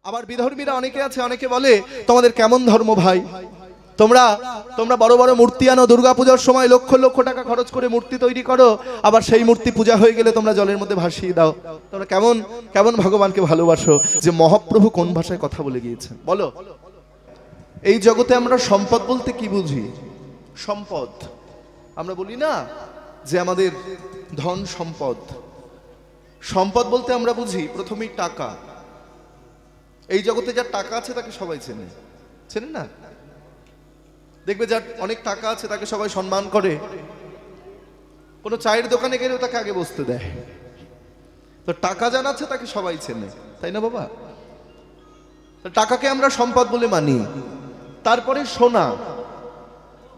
আবার বিধর্মীরা অনেকে আছে, অনেকে বলে তোমাদের কেমন ধর্ম ভাই, তোমরা তোমরা বড় বড় মূর্তি আনো, দুর্গাপূজার সময় লক্ষ লক্ষ টাকা খরচ করে মূর্তি তৈরি করো, আবার সেই মূর্তি পূজা হয়ে গেলে তোমরা জলের মধ্যে ভাসিয়ে দাও। তোমরা কেমন কেমন ভগবানকে ভালোবাসো? যে মহাপ্রভু কোন ভাষায় কথা বলে গিয়েছেন বলো? এই জগতে আমরা সম্পদ বলতে কি বুঝি? সম্পদ আমরা বলি না যে আমাদের ধন সম্পদ। সম্পদ বলতে আমরা বুঝি প্রথমেই টাকা। এই জগতে যার টাকা আছে তাকে সবাই চেনে, চেনে না? দেখবে যার অনেক টাকা আছে তাকে সবাই সম্মান করে, কোনো চায়ের দোকানে গেলেও তাকে আগে বসতে দেয়। তো টাকা জানা আছে তাকে সবাই চেনে, তাই না বাবা? তো টাকাকে আমরা সম্পদ বলে মানি। তারপরে সোনা,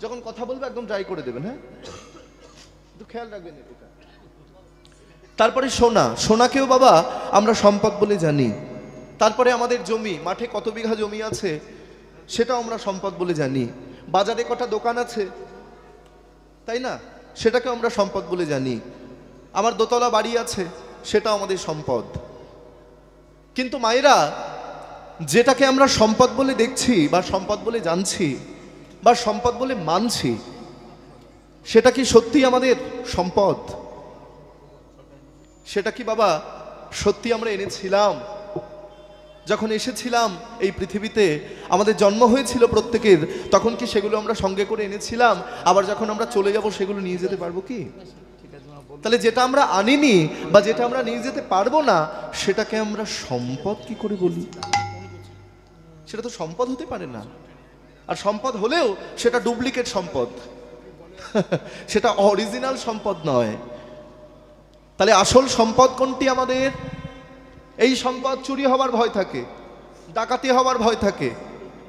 যখন কথা বলবে একদম ড্রাই করে দেবেন, হ্যাঁ একটু খেয়াল রাখবেন এটা। তারপরে সোনা, সোনাকেও বাবা আমরা সম্পদ বলে জানি। তারপরে আমাদের জমি, মাঠে কত বিঘা জমি আছে সেটাও আমরা সম্পদ বলে জানি। বাজারে কটা দোকান আছে, তাই না, সেটাকে আমরা সম্পদ বলে জানি। আমার দোতলা বাড়ি আছে, সেটাও আমাদের সম্পদ। কিন্তু মায়েরা, যেটাকে আমরা সম্পদ বলে দেখছি বা সম্পদ বলে জানছি বা সম্পদ বলে মানছি, সেটা কি সত্যি আমাদের সম্পদ? সেটা কি বাবা সত্যি আমরা এনেছিলাম? যখন এসেছিলাম এই পৃথিবীতে, আমাদের জন্ম হয়েছিল প্রত্যেকের, তখন কি সেগুলো আমরা সঙ্গে করে এনেছিলাম? আবার যখন আমরা চলে যাব সেগুলো নিয়ে যেতে পারবো কি? তাহলে যেটা আমরা আনিনি বা যেটা আমরা নিয়ে যেতে পারবো না, সেটাকে আমরা সম্পদ কি করে বলি? সেটা তো সম্পদ হতে পারে না। আর সম্পদ হলেও সেটা ডুপ্লিকেট সম্পদ, সেটা অরিজিনাল সম্পদ নয়। তাহলে আসল সম্পদ কোনটি আমাদের? এই সম্পদ চুরি হওয়ার ভয় থাকে, ডাকাতি হওয়ার ভয় থাকে,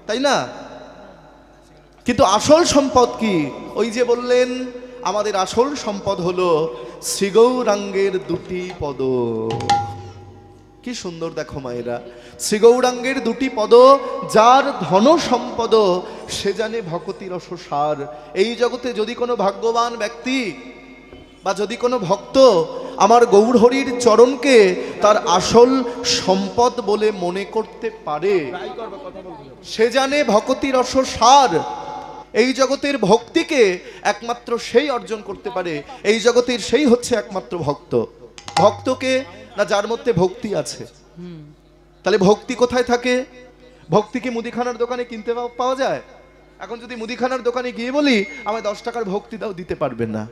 তাই না? কিন্তু আসল সম্পদ কি? ওই যে বললেন আমাদের আসল সম্পদ হলো শ্রীগৌরাঙ্গের দুটি পদ। কি সুন্দর দেখো মায়েরা, শ্রীগৌরাঙ্গের দুটি পদ, যার ধন সম্পদ সে জানে ভকতি রসসার। এই জগতে যদি কোনো ভাগ্যবান ব্যক্তি বা যদি কোনো ভক্ত আমার গৌরহরির চরণকে তার আসল সম্পদ বলে মনে করতে পারে, সে জানে ভকতি রসসার। এই জগতের ভক্তিকে একমাত্র সেই অর্জন করতে পারে, এই জগতের সেই হচ্ছে একমাত্র ভক্ত। ভক্তকে না যার মধ্যে ভক্তি আছে। তাহলে ভক্তি কোথায় থাকে? ভক্তি কি মুদিখানার দোকানে কিনতে পাওয়া যায়? এখন যদি মুদিখানার দোকানে গিয়ে বলি আমায় 10 টাকার ভক্তি দাও, দিতে পারবেন না।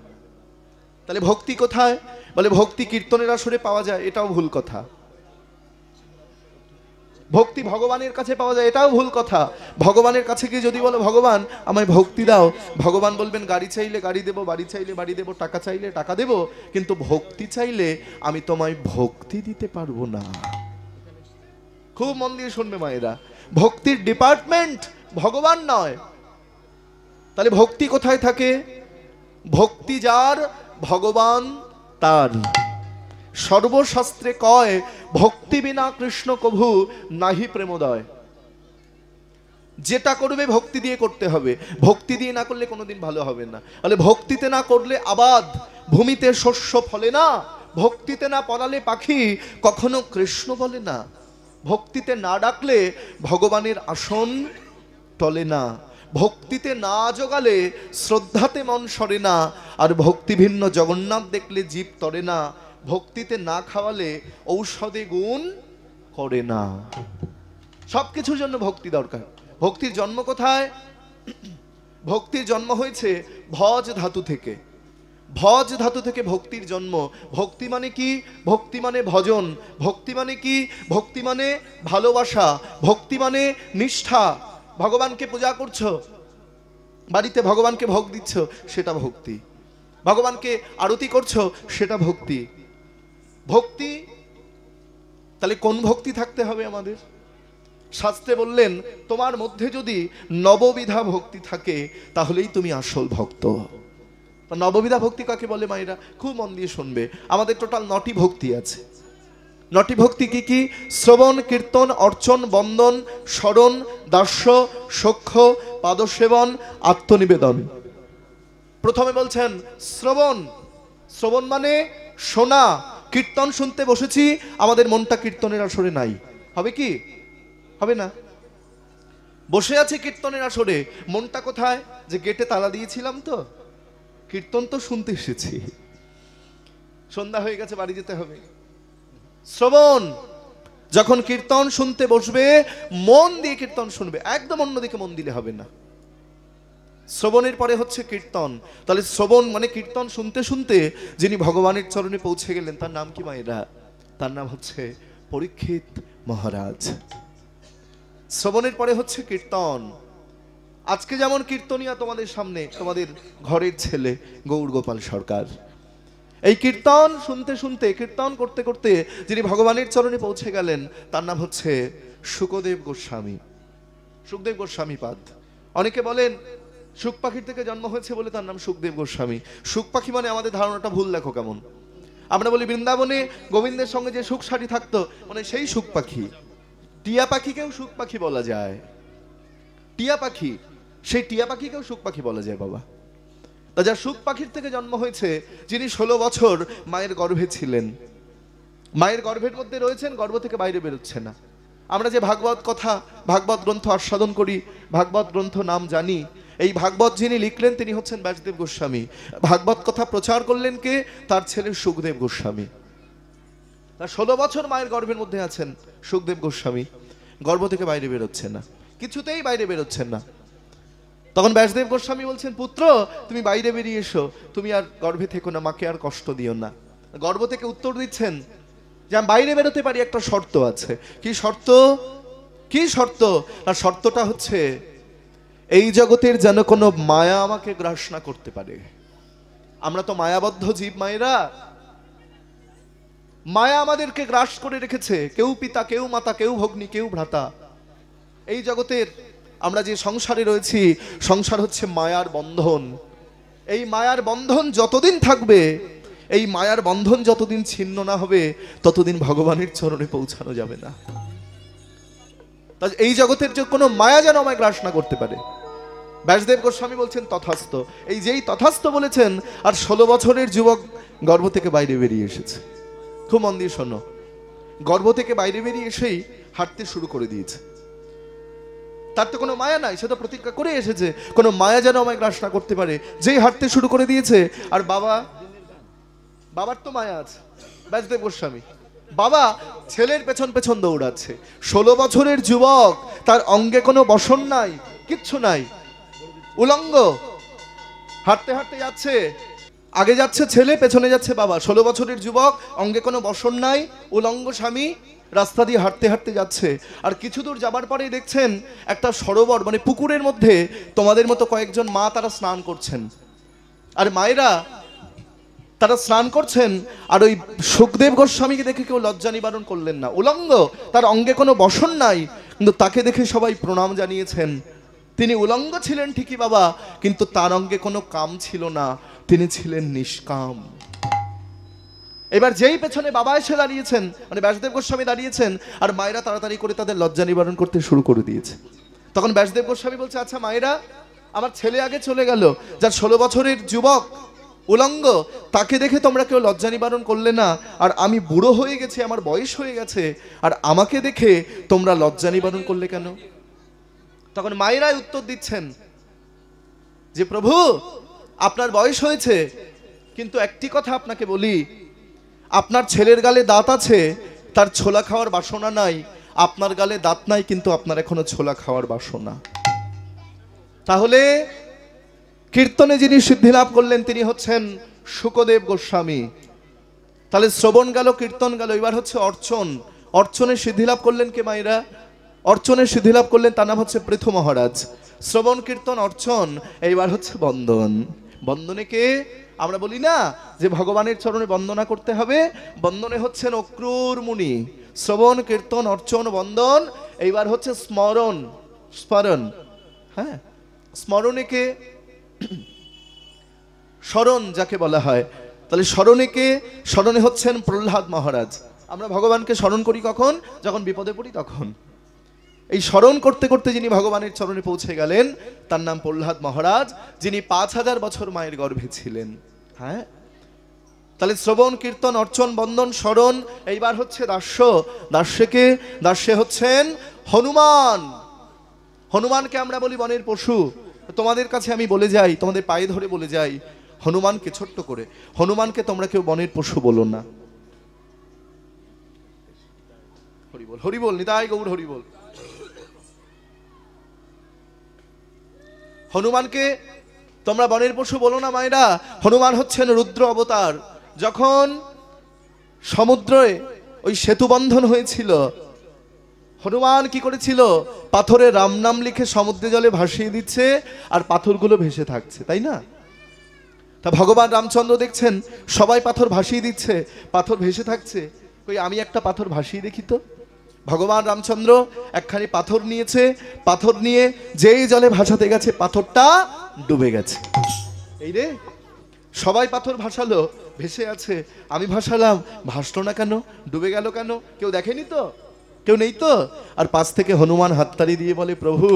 তাহলে ভক্তি কোথায়? বলে ভক্তি কীর্তনের আসরে পাওয়া যায়, এটাও ভুল কথা। ভক্তি ভগবানের কাছে পাওয়া যায়, এটাও ভুল কথা। ভগবানের কাছে গিয়ে যদি বলো ভগবান আমায় ভক্তি দাও, ভগবান বলবেন গাড়ি চাইলে গাড়ি দেবো, বাড়ি চাইলে বাড়ি দেবো, টাকা চাইলে টাকা দেবো, কিন্তু ভক্তি চাইলে আমি তোমায় ভক্তি দিতে পারবো না। খুব মন দিয়ে শুনবে মায়েরা, ভক্তির ডিপার্টমেন্ট ভগবান নয়। তাহলে ভক্তি কোথায় থাকে? ভক্তি যার, ভগবান তার। সর্বশাস্ত্রে কয় ভক্তি বিনা কৃষ্ণ কভু নাহি প্রেমোদয়। যেটা করবে ভক্তি দিয়ে করতে হবে, ভক্তি দিয়ে না করলে কোনোদিন ভালো হবে না। তাহলে ভক্তিতে না করলে আবাদ, ভূমিতে শস্য ফলে না। ভক্তিতে না পড়ালে পাখি কখনো কৃষ্ণ বলে না। ভক্তিতে না ডাকলে ভগবানের আসন টলে না। ভক্তিতে না জোগালে শ্রদ্ধাতে মন সরে না। আর ভক্তি ভিন্ন জগন্নাথ দেখলে জীব তরে না। ভক্তিতে না খাওয়ালে ঔষধে গুণ করে না। সবকিছুর জন্য ভক্তি দরকার। ভক্তির জন্ম কোথায়? ভক্তির জন্ম হয়েছে ভজ ধাতু থেকে। ভজ ধাতু থেকে ভক্তির জন্ম। ভক্তি মানে কি? ভক্তি মানে ভজন। ভক্তি মানে কি? ভক্তি মানে ভালোবাসা। ভক্তি মানে নিষ্ঠা। ভগবানকে পূজা করছো, বাড়িতে ভগবানকে ভোগ দিচ্ছ, সেটা ভক্তি। ভগবানকে আরতি করছো, সেটা ভক্তি। ভক্তি তাহলে কোন ভক্তি থাকতে হবে আমাদের? শাস্ত্রে বললেন তোমার মধ্যে যদি নববিধা ভক্তি থাকে তাহলেই তুমি আসল ভক্ত। নববিধা ভক্তি কাকে বলে মায়েরা? খুব মন দিয়ে শুনবে। আমাদের টোটাল 9টি ভক্তি আছে। 9টি ভক্তি কি কি? শ্রবণ, কীর্তন, অর্চন, বন্দন, স্মরণ, দাস্য, সখ্য, পাদসেবন, আত্মনিবেদন। প্রথমে বলছেন শ্রবণ। শ্রবণ মানে শোনা। কীর্তন শুনতে বসেছি, আমাদের মনটা কীর্তনের আসরে নাই, হবে কি? হবে না। বসে আছে কীর্তনের আসরে, মনটা কোথায়? যে গেটে তালা দিয়েছিলাম তো, কীর্তন তো শুনতে এসেছি, সন্ধ্যা হয়ে গেছে, বাড়ি যেতে হবে। শ্রবণ, যখন কীর্তন শুনতে বসবে মন দিয়ে কীর্তন শুনবে, একদম অন্যদিকে মন দিলে হবে না। শ্রবণের পরে হচ্ছে কীর্তন। তাহলে শ্রবণ মানে কীর্তন শুনতে শুনতে যিনি ভগবানের চরণে পৌঁছে গেলেন, তার নাম কি মায়েরা? তার নাম হচ্ছে পরীক্ষিত মহারাজ। শ্রবণের পরে হচ্ছে কীর্তন। আজকে যেমন কীর্তনিয়া তোমাদের সামনে, তোমাদের ঘরের ছেলে গৌর গোপাল সরকার, এই কীর্তন শুনতে শুনতে, কীর্তন করতে করতে যিনি ভগবানের চরণে পৌঁছে গেলেন, তার নাম হচ্ছে শুকদেব গোস্বামী। সুখদেব গোস্বামী পাদ। অনেকে বলেন সুখ পাখির থেকে জন্ম হয়েছে বলে তার নাম সুখদেব গোস্বামী। সুখ পাখি মানে আমাদের ধারণাটা ভুল, দেখো কেমন। আমরা বলি বৃন্দাবনে গোবিন্দের সঙ্গে যে সুখ সাথী থাকতো, মানে সেই সুখ পাখি। টিয়া পাখিকেও সুখ পাখি বলা যায়, টিয়া পাখি, সেই টিয়া পাখিকেও সুখ পাখি বলা যায় বাবা। তা যার সুখ পাখির থেকে জন্ম হয়েছে, যিনি 16 বছর মায়ের গর্ভে ছিলেন, মায়ের গর্ভের মধ্যে রয়েছেন, গর্ভ থেকে বাইরে বেরোচ্ছে না। আমরা যে ভাগবত কথা, ভাগবত গ্রন্থ আস্বাদন করি, ভাগবত গ্রন্থ নাম জানি, এই ভাগবত যিনি লিখলেন তিনি হচ্ছেন ব্যাসদেব গোস্বামী। ভাগবত কথা প্রচার করলেন কে? তার ছেলে সুখদেব গোস্বামী। তার 16 বছর মায়ের গর্ভের মধ্যে আছেন সুখদেব গোস্বামী, গর্ভ থেকে বাইরে বেরোচ্ছে না, কিছুতেই বাইরে বেরোচ্ছেন না। তখন ব্যাসদেব গোস্বামী বলছেন, পুত্র তুমি বাইরে বেরিয়ে এসো, তুমি আর গর্ভে থেকো না, মাকে আর কষ্ট দিও না। গর্ভ থেকে উত্তর দিচ্ছেন যে আমি বাইরে বেরোতে পারি, একটা শর্ত আছে। কি শর্ত? কি শর্ত? আর শর্তটা হচ্ছে এই জগতের যেন কোনো মায়া আমাকে গ্রাস না করতে পারে। আমরা তো মায়াবদ্ধ জীব মায়েরা, মায়া আমাদেরকে গ্রাস করে রেখেছে। কেউ পিতা, কেউ মাতা, কেউ ভগ্নী, কেউ ভ্রাতা। এই জগতের আমরা যে সংসারে রয়েছি, সংসার হচ্ছে মায়ার বন্ধন। এই মায়ার বন্ধন যতদিন থাকবে, এই মায়ার বন্ধন যতদিন ছিন্ন না হবে, ততদিন ভগবানের চরণে পৌঁছানো যাবে না। এই জগতের যে কোনো মায়া যেন আমায় গ্রাস না করতে পারে। ব্যাসদেব গোস্বামী বলছেন তথাস্ত। এই যেই তথাস্ত বলেছেন, আর 16 বছরের যুবক গর্ভ থেকে বাইরে বেরিয়ে এসেছে। খুব মন দিয়ে শোনো, গর্ভ থেকে বাইরে বেরিয়ে এসেই হাঁটতে শুরু করে দিয়েছে। তার তো কোনো মায়া নাই, সে তো প্রতিজ্ঞা করে এসেছে কোনো মায়া যেন আমায় গ্রাস না করতে পারে। যেই হাঁটতে শুরু করে দিয়েছে, আর বাবার তো মায়া আছে, ব্যাসদেব গোস্বামী বাবা ছেলের পেছন পেছন দৌড়াচ্ছে। 16 বছরের যুবক, তার অঙ্গে কোনো বসন নাই, কিচ্ছু নাই, উলঙ্গ, হাঁটতে হাঁটতে যাচ্ছে। আগে যাচ্ছে ছেলে, পেছনে যাচ্ছে বাবা। 16 বছরের যুবক, অঙ্গে কোনো বসন নাই, উলঙ্গ স্বামী, রাস্তা দিয়ে হাঁটতে হাঁটতে যাচ্ছে। আর কিছু দূর যাবার পরেই দেখছেন একটা সরোবর, মানে পুকুরের মধ্যে তোমাদের মতো কয়েকজন মা তারা স্নান করছেন। আর মায়েরা তারা স্নান করছেন, আর ওই সুখদেব গোস্বামীকে দেখে কেউ লজ্জা নিবারণ করলেন না। উলঙ্গ, তার অঙ্গে কোনো বসন নাই, কিন্তু তাকে দেখে সবাই প্রণাম জানিয়েছেন। তিনি উলঙ্গ ছিলেন ঠিকই বাবা, কিন্তু তার অঙ্গে কোনো কাম ছিল না, তিনি ছিলেন নিষ্কাম। এবার যেই পেছনে বাবা এসে দাঁড়িয়েছেন, মানে ব্যাসদেব গোস্বামী দাঁড়িয়েছেন, আর মায়েরা তাড়াতাড়ি করে তাদের লজ্জা নিবারণ করতে শুরু করে দিয়েছে। তখন ব্যাসদেব গোস্বামী বলছে, আচ্ছা মায়েরা, আমার ছেলে আগে চলে গেল, যার 16 বছরের যুবক উলঙ্গ, তাকে দেখে তোমরা কেউ লজ্জা নিবারণ করলে না, আর আমি বুড়ো হয়ে গেছি, আমার বয়স হয়ে গেছে, আর আমাকে দেখে তোমরা লজ্জা নিবারণ করলে কেন? তখন মায়েরাই উত্তর দিচ্ছেন যে প্রভু, আপনার বয়স হয়েছে, কিন্তু একটি কথা আপনাকে বলি, আপনার ছেলের গালে দাঁত আছে, তার ছোলা খাওয়ার বাসনা নাই। আপনার গালে দাঁত নাই, কিন্তু আপনার এখনো ছোলা খাওয়ার বাসনা। তাহলে কীর্তনে যিনি সিদ্ধি লাভ করলেন তিনি হচ্ছেন শুকদেব গোস্বামী। তাহলে শ্রবণ গেল, কীর্তন গেল, এবার হচ্ছে অর্চন। অর্চনের সিদ্ধি লাভ করলেন কে মায়েরা? অর্চনের সিদ্ধি লাভ করলেন, তার নাম হচ্ছে পৃথু মহারাজ। শ্রবণ, কীর্তন, অর্চন, এইবার হচ্ছে বন্দন। বন্দনে কে? আমরা বলি না যে ভগবানের চরণে বন্দনা করতে হবে, বন্দনে হচ্ছেন অক্রূর মুনি। শ্রবণ, কীর্তন, অর্চন, বন্দন, এইবার হচ্ছে স্মরণ। স্মরণ, হ্যাঁ, স্মরণে কে? স্মরণ যাকে বলা হয়। তাহলে স্মরণে কে? স্মরণে হচ্ছেন প্রহ্লাদ মহারাজ। আমরা ভগবানকে স্মরণ করি কখন? যখন বিপদে পড়ি তখন। এই স্মরণ করতে করতে যিনি ভগবানের চরণে পৌঁছে গেলেন, তার নাম প্রহ্লাদ মহারাজ, যিনি 5000 বছর মায়ের গর্ভে ছিলেন। হ্যাঁ, তাহলে শ্রবণ, কীর্তন, অর্চন, বন্দন, স্মরণ, এইবার হচ্ছে দাস্য। দাস্যকে? দাস্যে হচ্ছেন হনুমান, হনুমানকে আমরা বলি বনের পশু। তোমাদের কাছে আমি বলে যাই, তোমাদের পায়ে ধরে বলে যাই, হনুমানকে ছোট্ট করে, হনুমানকে তোমরা কেউ বনের পশু বলো না। হরিবল হরিবল, নিতাই গৌর হরিবল। হনুমানকে তোমরা বনের পশু বলো না মায়েরা। হনুমান হচ্ছেন রুদ্র অবতার। যখন সমুদ্রে ওই সেতু বন্ধন হয়েছিল, হনুমান কি করেছিল? পাথরে রাম নাম লিখে সমুদ্রে জলে ভাসিয়ে দিচ্ছে, আর পাথরগুলো ভেসে থাকছে, তাই না? তা ভগবান রামচন্দ্র দেখছেন সবাই পাথর ভাসিয়ে দিচ্ছে, পাথর ভেসে থাকছে, কই আমি একটা পাথর ভাসিয়ে দেখি তো। ভগবান রামচন্দ্র একখানি পাথর নিয়েছে, পাথর নিয়ে যেই জলে ভাসাতে গেছে পাথরটা ডুবে গেছে। এই রে, সবাই পাথর ভাসালো, ভেসে আছে, আমি ভাসালাম, ভাসলো না কেন, ডুবে গেল কেন? কেউ দেখেনি তো, কেউ নেই তো। আর পাশ থেকে হনুমান হাততালি দিয়ে বলে, প্রভু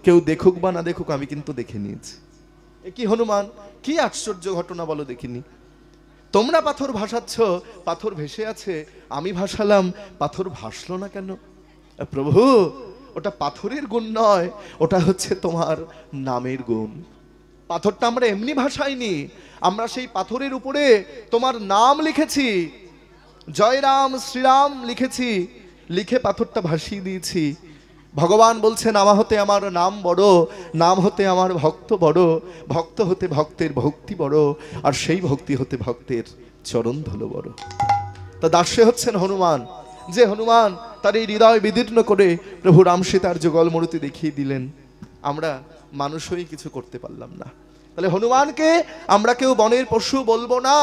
কেউ দেখুক বা না দেখুক আমি কিন্তু দেখে নিয়েছি। এ কি হনুমান, কি আশ্চর্য ঘটনা বলো দেখিনি। তোমরা পাথর ভাসাচ্ছ, পাথর ভেসে আছে, আমি ভাসালাম, পাথর ভাসলো না কেন? প্রভু ওটা পাথরের গুণ নয়, ওটা হচ্ছে তোমার নামের গুণ। পাথরটা আমরা এমনি ভাসাইনি, আমরা সেই পাথরের উপরে তোমার নাম লিখেছি, জয় রাম শ্রীরাম লিখেছি, লিখে পাথরটা ভাসিয়ে দিয়েছি। ভগবান বলছেন, আমা হতে আমার নাম বড়, নাম হতে আমার ভক্ত বড়, ভক্ত হতে ভক্তের ভক্তি বড়, আর সেই ভক্তি হতে ভক্তের চরণ ধুলো বড়। তা দাসে হচ্ছেন হনুমান, যে হনুমান তার এই হৃদয় বিদীর্ণ করে প্রভু রাম সীতার যুগল মূর্তি দেখিয়ে দিলেন। আমরা মানুষ হয়ে কিছু করতে পারলাম না। তাহলে হনুমানকে আমরা কেউ বনের পশু বলবো না।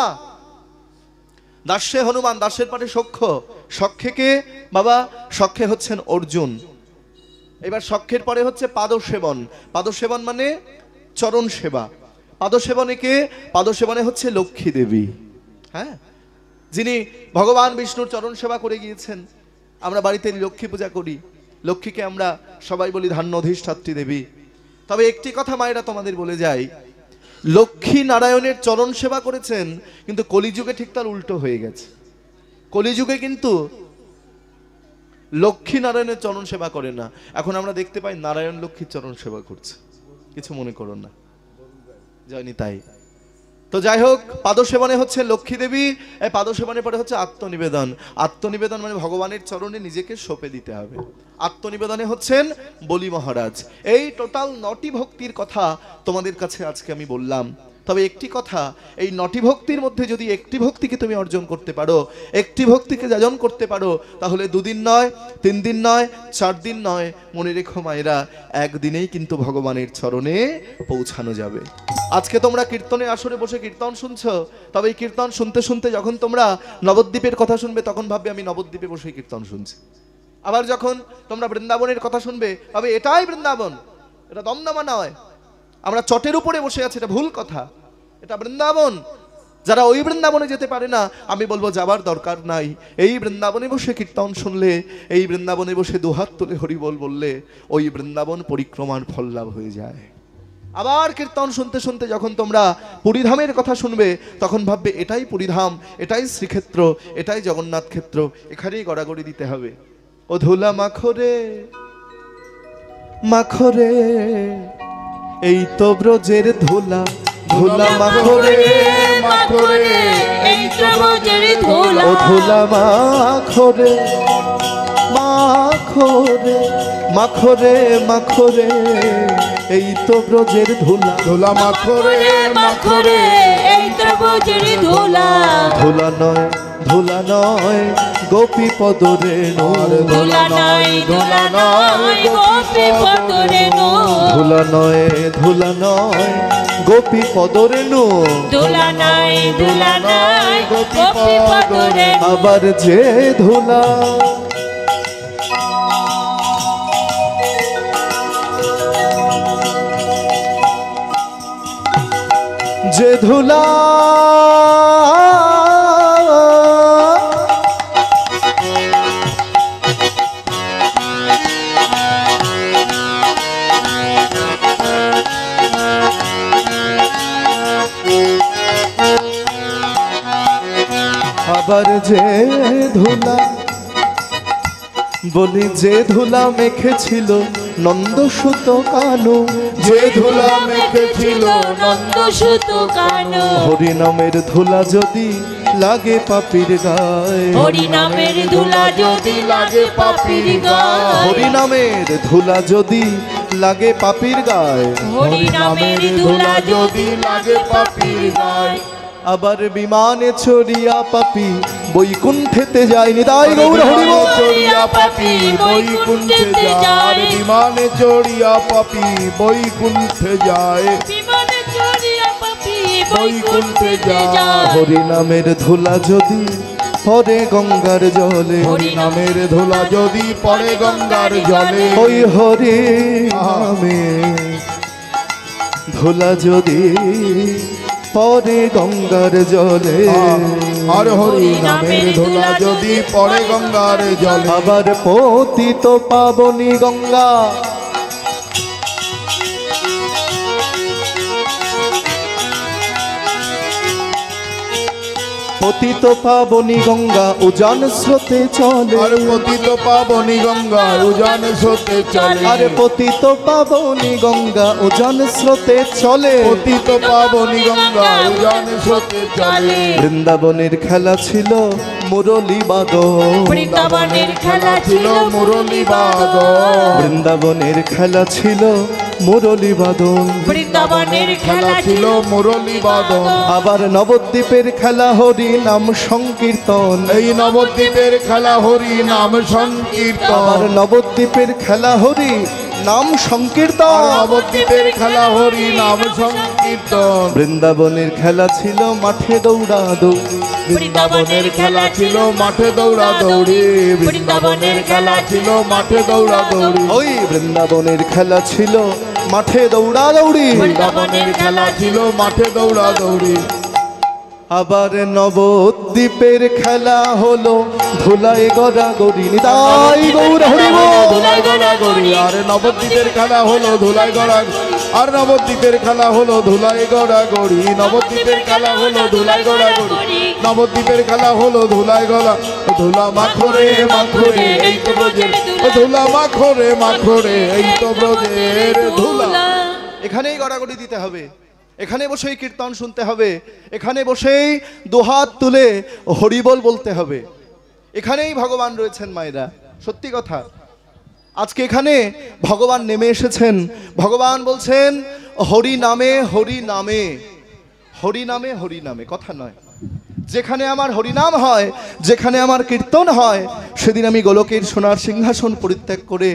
দাসে হনুমান, দাসের পাটে সখ্য, সখ্যে বাবা, সখ্যে হচ্ছেন অর্জুন। এবার সখ্যের পরে হচ্ছে পাদসেবন। পাদসেবন মানে চরণ সেবা। পাদসেবনে কে? পাদসেবনে হচ্ছে লক্ষ্মী দেবী, হ্যাঁ, যিনি ভগবান বিষ্ণুর চরণ সেবা করে গিয়েছেন। আমরা বাড়িতে লক্ষ্মী পূজা করি, লক্ষ্মীকে আমরা সবাই বলি ধান্য অধিষ্ঠাত্রী দেবী। তবে একটি কথা মায়েরা তোমাদের বলে যাই, লক্ষ্মী নারায়ণের চরণ সেবা করেছেন, কিন্তু কলিযুগে ঠিক তার উল্টো হয়ে গেছে। কলিযুগে কিন্তু লক্ষ্মী নারায়ণের চরণ সেবা করে না, এখন আমরা দেখতে পাই নারায়ণ লক্ষ্মীর চরণ সেবা করছে। কিছু মনে করো না, জয়নি তাই। তো যাই হোক, পাদসেবনে হচ্ছে লক্ষ্মী দেবী, এই পাদসেবনের পরে হচ্ছে আত্মনিবেদন। আত্মনিবেদন মানে ভগবানের চরণে নিজেকে সঁপে দিতে হবে। আত্মনিবেদনে হচ্ছেন বলি মহারাজ। এই টোটাল 9টি ভক্তির কথা তোমাদের কাছে আজকে আমি বললাম। তবে একটি কথা, এই 9টি ভক্তির মধ্যে যদি একটি ভক্তিকে তুমি অর্জন করতে পারো, একটি ভক্তিকে যাজন করতে পারো, তাহলে 2 দিন নয়, 3 দিন নয়, 4 দিন নয়, মনে রেখো মায়েরা, একদিনেই কিন্তু ভগবানের চরণে পৌঁছানো যাবে। আজকে তোমরা কীর্তনে আসরে বসে কীর্তন শুনছো, তবে এই কীর্তন শুনতে শুনতে যখন তোমরা নবদ্বীপের কথা শুনবে, তখন ভাববে আমি নবদ্বীপে বসে কীর্তন শুনছি। আবার যখন তোমরা বৃন্দাবনের কথা শুনবে, তবে এটাই বৃন্দাবন, এটা দমদমা নয়, আমরা চটের উপরে বসে আছি, এটা ভুল কথা, এটা বৃন্দাবন। যারা ওই বৃন্দাবনে যেতে পারে না, আমি বলবো যাবার দরকার নাই। এই বৃন্দাবনে বসে কীর্তন শুনলে, এই বৃন্দাবনে বসে দুহাত তুলে হরিবল বললে, ওই বৃন্দাবন পরিক্রমার ফল লাভ হয়ে যায়। আবার কীর্তন শুনতে শুনতে যখন তোমরা পুরীধামের কথা শুনবে, তখন ভাববে এটাই পুরীধাম, এটাই শ্রীক্ষেত্র, এটাই জগন্নাথ ক্ষেত্র, এখানেই গড়াগড়ি দিতে হবে। ও ধুলা মাখরে মাখরে, এই তো ব্রজের ধুলা, ধুলা মাখরে মাখরে, এই তো ব্রজের ধুলা, ও ধুলা মাখরে মাখরে মাখরে মাখরে, এই তো ব্রজের ধুলা, ধুলা মাখরে মাখরে, এই তো ব্রজের ধুলা, ধুলা নয় ধুলা নয় গোপী পদরে নূর, ধুলা নয় ধুলা নয় গোপী পদরে নূর, ধুলা নয় ধুলা নয় গোপী পদরে নূর, ধুলা নয় ধুলা নয় গোপী পদরে, আবার যে ধুলা যে ধুলা আবার যে ধুলা বলি যে ধুলা মেখেছিল নন্দসুত কানু, যে ধুলা মেখেছিল নন্দসুত কানু, হরি নামের ধুলা যদি লাগে পাপীর গায়ে, হরি নামের ধুলা যদি লাগে পাপীর গায়ে, হরি নামের ধুলা যদি লাগে পাপীর গায়ে, হরি নামের ধুলা যদি লাগে পাপীর গায়ে, আবার বিমানে চড়িয়া পাপী বৈকুণ্ঠেতে যায়। নিতাই গৌর হরি বল। চড়িয়া পাপী বৈকুণ্ঠে যায়, বিমানে চড়িয়া পাপী বৈকুণ্ঠে যায়, বিমানে চড়িয়া পাপী বৈকুণ্ঠে যায়, হরি নামের ধুলা যদি পরে গঙ্গার জলে, হরি নামের ধুলা যদি পড়ে গঙ্গার জলে, ওই হরি নামে ধুলা যদি পরে গঙ্গার জলে, আর হরি নামের ধুলা যদি পড়ে গঙ্গার জলে, আবার পতিত পাবনী গঙ্গা, পতিত পাবনী গঙ্গা উজান স্রোতে চলে, আর পতিত পাবনী গঙ্গা উজান স্রোতে চলে, আর পতিত পাবনী গঙ্গা উজান স্রোতে চলে, পতিত পাবনী গঙ্গা উজান স্রোতে চলে, বৃন্দাবনের খেলা ছিল মুরলী বাদন, বৃন্দাবনের খেলা ছিল মুরলী বাদন, বৃন্দাবনের খেলা ছিল মুরলী বাদন, বৃন্দাবনের খেলা ছিল মুরলী বাদন, আবার নবদ্বীপের খেলা হরি নাম সংকীর্তন, এই নবদ্বীপের খেলা হরি নাম সংকীর্তন, আবার নবদ্বীপের খেলা হরি নাম সংকীর্তন, নবদ্বীপের খেলা হরি নাম সংকীর্তন, বৃন্দাবনের খেলা ছিল মাঠে দৌড়া দৌড়, বৃন্দাবনের খেলা ছিল মাঠে দৌড়া দৌড়ি, বৃন্দাবনের খেলা ছিল মাঠে দৌড়া দৌড়ি, ওই বৃন্দাবনের খেলা ছিল মাঠে দৌড়া দৌড়ি, বৃন্দাবনের খেলা ছিল মাঠে দৌড়া দৌড়ি, আবার নবদ্বীপের খেলা হলো ধুলায় গড়াগড়ি। নিতাই গৌর হরি বল। ধুলাই গড়া গড়ি, আর নবদ্বীপের খেলা হলো ধুলাই গড়া, আর নবদ্বীপের খেলা হলো ধুলাই গড়া গড়ি, নবদ্বীপের খেলা হলো ধুলাই গড়া গড়ি, নবদ্বীপের খেলা হলো ধুলাই গড়া, ধুলা মাখরে মাখরে এই তো ব্রজের, ধুলা মাখরে মাখরে এই তো ব্রজের ধুলা। এখানেই গড়াগড়ি দিতে হবে, এখানে বসেই কীর্তন শুনতে হবে, এখানে বসেই দুহাত তুলে হরিবল বলতে হবে। এখানেই ভগবান রয়েছেন মায়েরা, সত্যি কথা। আজকে এখানে ভগবান নেমে এসেছেন। ভগবান বলছেন হরি নামে হরি নামে, হরি নামে হরি নামে, কথা নয়। যেখানে আমার হরিনাম হয়, যেখানে আমার কীর্তন হয়, সেদিন আমি গোলকের সোনার সিংহাসন পরিত্যাগ করে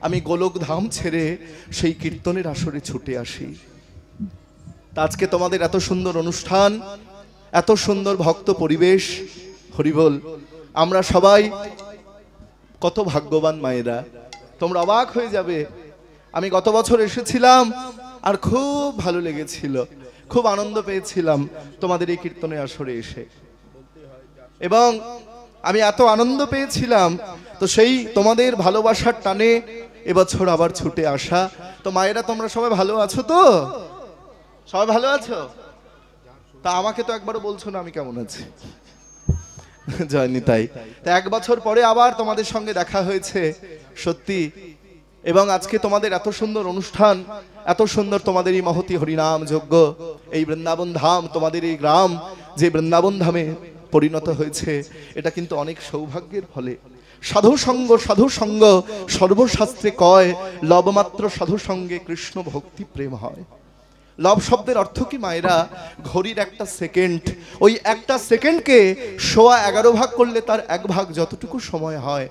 আমি গোলক ধাম ছেড়ে সেই কীর্তনের আসরে ছুটে আসি। আজকে তোমাদের এত সুন্দর অনুষ্ঠান, এত সুন্দর ভক্ত পরিবেশ, হরিবল, আমরা সবাই কত ভাগ্যবান মায়েরা। তোমরা অবাক হয়ে যাবে। আমি গত বছর এসেছিলাম আর খুব ভালো লেগেছিল, খুব আনন্দ পেয়েছিলাম তোমাদের এই কীর্তনের আসরে এসে, এবং আমি এত আনন্দ পেয়েছিলাম, তো সেই তোমাদের ভালোবাসার টানে এবছর আবার ছুটে আসা। তো মায়েরা তোমরা সবাই ভালো আছো তো? সবাই ভালো আছো? তা আমাকে তো একবারও বলছো না আমি কেমন আছি। জয়নি তাই এক বছর পরে আবার তোমাদের সঙ্গে দেখা হয়েছে, সত্যি। এবং আজকে তোমাদের এত সুন্দর অনুষ্ঠান, এত সুন্দর তোমাদের এই মহতি হরিনাম যজ্ঞ, এই বৃন্দাবন ধাম, তোমাদের এই গ্রাম যে বৃন্দাবন ধামে পরিণত হয়েছে, এটা কিন্তু অনেক সৌভাগ্যের ফলে। সাধু সঙ্গ, সাধু সঙ্গ সর্বশাস্ত্রে কয়, লবমাত্র সাধু সঙ্গে কৃষ্ণ ভক্তি প্রেম হয়। লব শব্দের অর্থ কি মায়েরা? ঘড়ির একটা সেকেন্ড, ওই একটা সেকেন্ডকে 11.5 ভাগ করলে তার 1 ভাগ যতটুকু সময় হয়,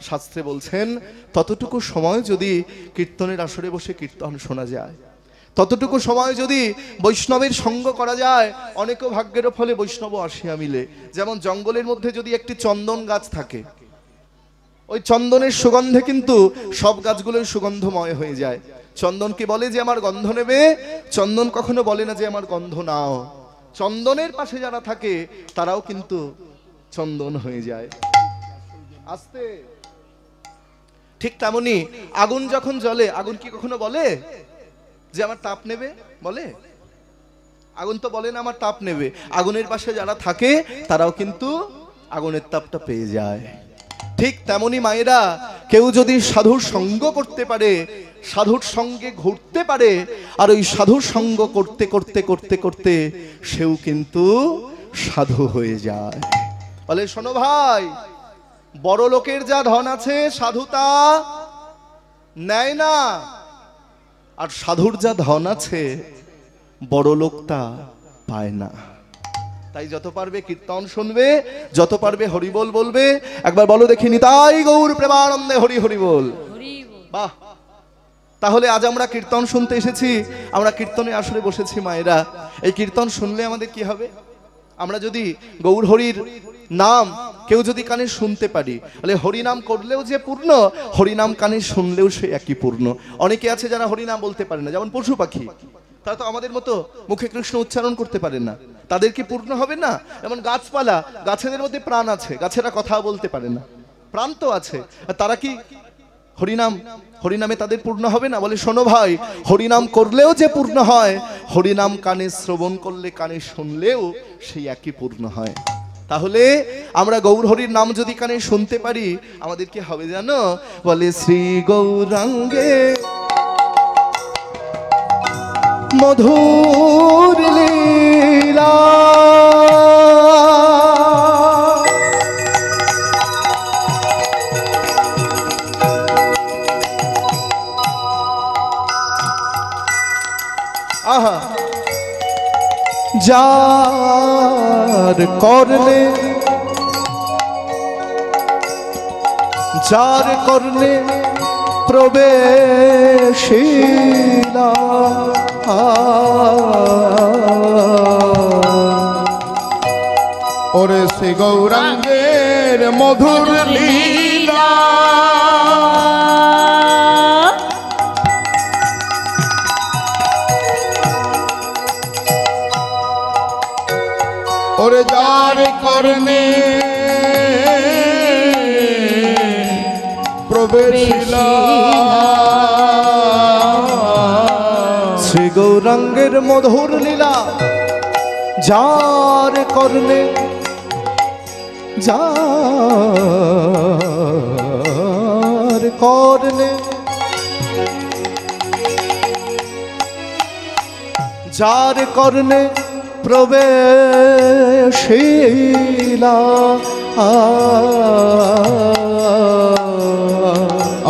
শাস্ত্রে বলছেন ততটুকু সময় যদি কীর্তনের আসরে বসে কীর্তন শোনা যায়, ততটুকু সময় যদি বৈষ্ণবের সঙ্গ করা যায়, অনেক ভাগ্যের ফলে বৈষ্ণব আসিয়া মিলে। যেমন জঙ্গলের মধ্যে যদি একটি চন্দন গাছ থাকে, ওই চন্দনের সুগন্ধে কিন্তু সব গাছগুলোই সুগন্ধময় হয়ে যায়। চন্দন কি বলে যে আমার গন্ধ নেবে? চন্দন কখনো বলে না যে আমার গন্ধ নাও। চন্দনের পাশে যারা থাকে তারাও কিন্তু চন্দন হয়ে যায়। আস্তে ঠিক তেমনি আগুন যখন জ্বলে, আগুন কি কখনো বলে যে আমার তাপ নেবে? বলে? আগুন তো বলে না আমার তাপ নেবে। আগুনের পাশে যারা থাকে তারাও কিন্তু আগুনের তাপটা পেয়ে যায়। ঠিক তেমনি মায়েরা, কেউ যদি সাধুর সঙ্গ করতে পারে, সাধুর সঙ্গে ঘুরতে পারে, আর ওই সাধুর সঙ্গ করতে করতে করতে করতে সেও কিন্তু সাধু হয়ে যায়। বলে শোনো ভাই, বড় লোকের যা ধন আছে সাধু তা নেয় না, আর সাধুর যা ধন আছে বড় লোকটা পায় না। তাই যত পারবে কীর্তন শুনবে, যত পারবে হরিবোল বলবে। একবার বলো দেখি, নিতাই গৌর প্রেমানন্দে হরি হরি বল। বাহ! তাহলে আজ আমরা কীর্তন শুনতে এসেছি, আমরা কীর্তনে আসলে বসেছি মায়েরা। এই কীর্তন শুনলে আমাদের কি হবে? আমরা যদি গৌর হরির নাম কেউ যদি কানে শুনতে পারি, তাহলে হরিনাম করলেও যে পূর্ণ, হরিনাম কানে শুনলেও সে একই পূর্ণ। অনেকে আছে যারা হরিনাম বলতে পারে না, যেমন পশু পাখি, তারা তো আমাদের মতো মুখে কৃষ্ণ উচ্চারণ করতে পারে না, তাদের কি পূর্ণ হবে না? যেমন গাছপালা, গাছেদের মধ্যে প্রাণ আছে, গাছেরা কথা বলতে পারে না, প্রাণ তো আছে, আর তারা কি হরিনামে তাদের পূর্ণ হবে না? বলে শোনো ভাই, হরিনাম করলেও যে পূর্ণ হয়, হরিনাম কানে শ্রবণ করলে, কানে শুনলেও সেই একই পূর্ণ হয়। তাহলে আমরা গৌর হরির নাম যদি কানে শুনতে পারি, আমাদের কি হবে জানো? বলে শ্রী গৌরাঙ্গে মধুর লীলা, আহা যার করলে, যার করলে প্রবেশিলা, ওরে শ্রী গৌরাঙ্গের মধুর লীলা, ওরে যার করণে প্রবেশিলা, শ্রী গৌরাঙ্গের মধুর লীলা, যার করলে, যার করলে, যার করলে প্রবেশিলা,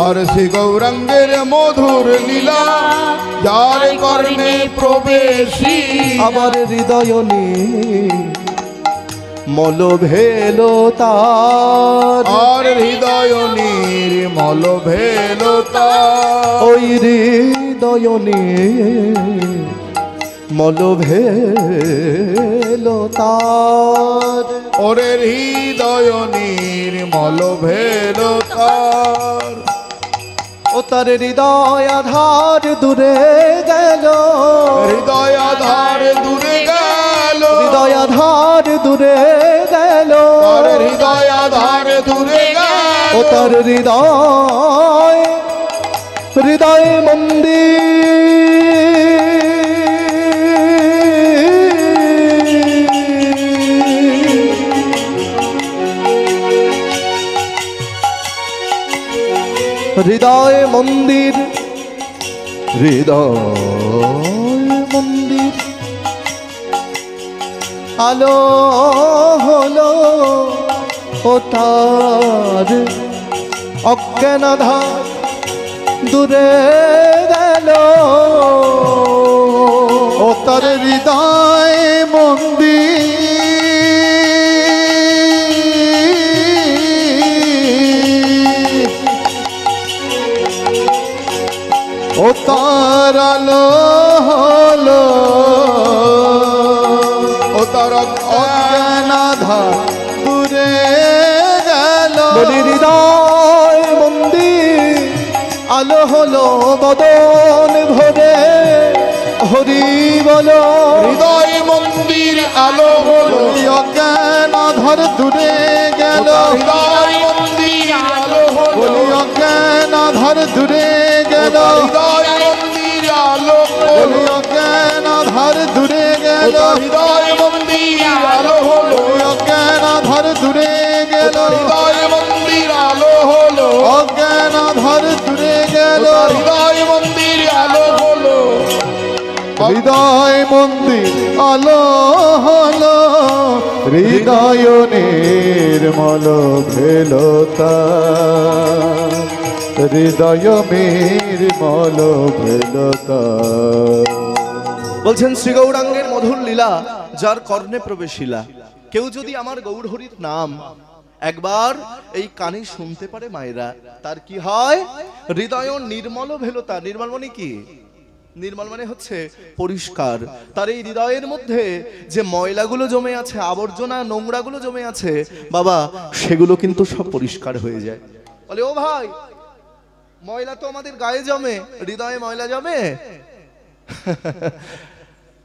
আর শ্রী গৌরাঙ্গের মধুর লীলা, যার করণে প্রবেশী, আমার হৃদয় মল ভেল তার, আর হৃদয় নির্মল ভেল তার, ওই হৃদয় মল ভেল তার, ওরে হৃদয় নির্মল ভেল তার, ও তার হৃদয় আধার দূরে গেল, হৃদয় আধার দূরে গেল, হৃদয় আধার দূরে গেল, তার হৃদয় আধার দূরে গেল, ও তার হৃদয়, হৃদয় মন্দির, হৃদয় মন্দির, হৃদয় মন্দির, আলো হলো ও তার অজ্ঞান আধার দূরে গেল, ও তার হৃদয় মন্দির, ও তার আলো হলো, ও তার অজ্ঞান আধার দূরে গেল, বলি হৃদয় মন্দির, আলো হলো বদন ভরে, হরি বলো, হৃদয় মন্দির আলো হলো, অজ্ঞান আধার দূরে গেল, হৃদয় মন্দির আলো হলো, অজ্ঞান আধার দূরে গেল, হৃদয় মন্দির আলো হলো, অজ্ঞান আধার দূরে গেল, হৃদয় মন্দির আলো হলো, অজ্ঞান আধার দূরে গেল, হৃদয় মন্দির আলো হৃদয় মন্দির আলো হলো, হৃদয় মন্দির আলো হলো, হৃদয় নির্মল ভেলতা, হৃদয় নির্মল ভেলতা। বলছেন শ্রী গৌরাঙ্গের মধুর লীলা যার কর্ণে প্রবেশিলা। কেউ যদি আমার গৌরহরির নাম একবার এই কানে শুনতে পারে মায়েরা, তার কি হয়? হৃদয় নির্মল ভেলতা। নির্মল মানে কি? নির্মল মানে হচ্ছে পরিষ্কার। তার এই হৃদয়ের মধ্যে যে ময়লাগুলো জমে আছে, আবর্জনা নোংরাগুলো জমে আছে বাবা, সেগুলো কিন্তু সব পরিষ্কার হয়ে যায়। বলে ও ভাই, ময়লা তো আমাদের গায়ে জমে, হৃদয়ে ময়লা জমে?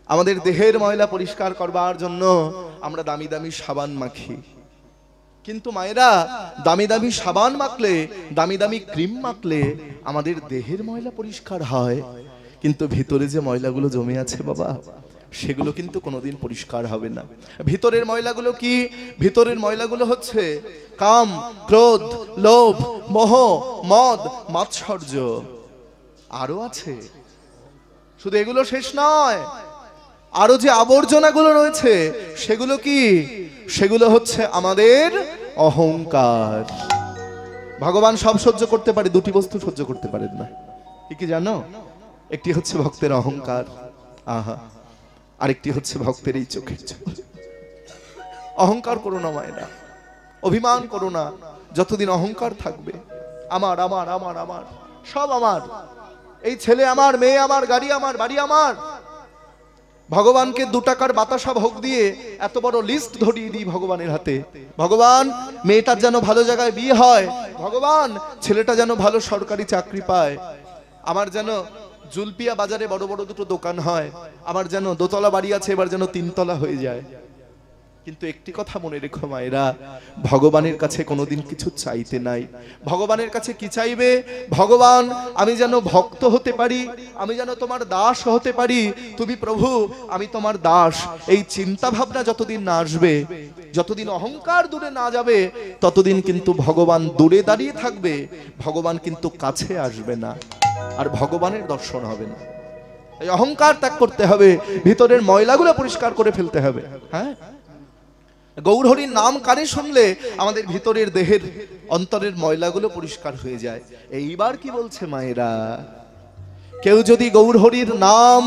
আমাদের দেহের ময়লা পরিষ্কার করবার জন্য আমরা দামি দামি সাবান মাখি, কিন্তু মায়েরা দামি দামি সাবান মাখলে, দামি দামি ক্রিম মাখলে আমাদের দেহের ময়লা পরিষ্কার হয়, কিন্তু ভিতরে যে ময়লাগুলো জমে আছে বাবা, সেগুলো কিন্তু কোনোদিন পরিষ্কার হবে না। ভিতরের ময়লাগুলো কি? ভিতরের ময়লাগুলো হচ্ছে কাম, ক্রোধ, লোভ, মোহ, মদ, মাৎসর্য, আরো আছে। শুধু এগুলো শেষ নয়, আরো যে আবর্জনাগুলো রয়েছে সেগুলো কি? সেগুলো হচ্ছে আমাদের অহংকার। ভগবান সব সহ্য করতে পারে, দুটি বস্তু সহ্য করতে পারেন না। কি জানো? একটি হচ্ছে ভক্তের অহংকার, আহা, আরেকটি হচ্ছে ভক্তের এই চোখের জল। অহংকার করো না মায়েরা, অভিমান করো না। যতদিন অহংকার থাকবে, আমার আমার আমার আমার সব আমার, এই ছেলে আমার, মেয়ে আমার, গাড়ি আমার, বাড়ি আমার, ভগবানকে 2 টাকার বাতাসা ভোগ দিয়ে এত বড় লিস্ট ধরিয়ে দিই ভগবানের হাতে। ভগবান, মেয়েটার যেন ভালো জায়গায় বিয়ে হয়, ভগবান ছেলেটা যেন ভালো সরকারি চাকরি পায়, আমার যেন জুলপিয়া বাজারে বড় বড় 2টো দোকান হয়, আমার যেন 2তলা বাড়ি আছে এবার যেন 3তলা হয়ে যায়। কিন্তু একটি কথা মনে রেখো মায়েরা, ভগবানের কাছে কোনোদিন কিছু চাইতে নাই। ভগবানের কাছে কি চাইবে? ভগবান, আমি যেন ভক্ত হতে পারি, আমি যেন তোমার দাস হতে পারি। তুমি প্রভু, আমি তোমার দাস। এই চিন্তা ভাবনা যতদিন না আসবে, যতদিন অহংকার দূরে না যাবে, ততদিন কিন্তু ভগবান দূরে দাঁড়িয়ে থাকবে, ভগবান কিন্তু কাছে আসবে না, আর ভগবানের দর্শন হবে না। এই অহংকার ত্যাগ করতে হবে, ভিতরের ময়লাগুলো পরিষ্কার করে ফেলতে হবে। হ্যাঁ, গৌরহরির নাম কানে শুনলে আমাদের ভিতরের দেহের অন্তরের ময়লাগুলো পরিষ্কার হয়ে যায়। এইবার কি বলছে মায়েরা? কেউ যদি গৌরহরির নাম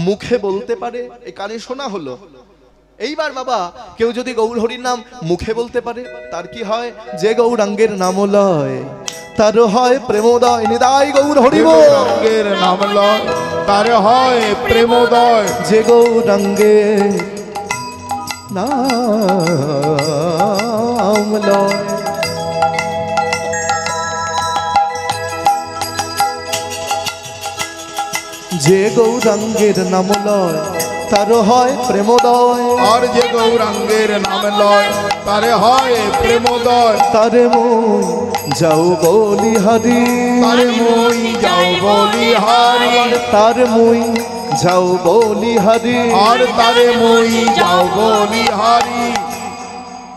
মুখে বলতে পারে, এই কানে শোনা হলো। এইবার বাবা, কেউ যদি গৌরহরির নাম মুখে বলতে পারে, তার কি হয়? যে গৌরাঙ্গের নাম লয় তার হয় প্রেমোদয়। নিদাই গৌর হরি বল। গৌরাঙ্গের নাম লয় তার হয় প্রেমোদয়। যে গৌরাঙ্গের নাম লয়, যে গৌরাঙ্গের নাম লয় তার হয় প্রেমোদয়। আর যে গৌরাঙ্গের নাম লয় তার হয় প্রেমোদয়। তারে মই যাও বলি হারি, তারে মই যাও বলি হারি, তার মই যাও বলি হারি, আর তারে মই যাও বলি হারি।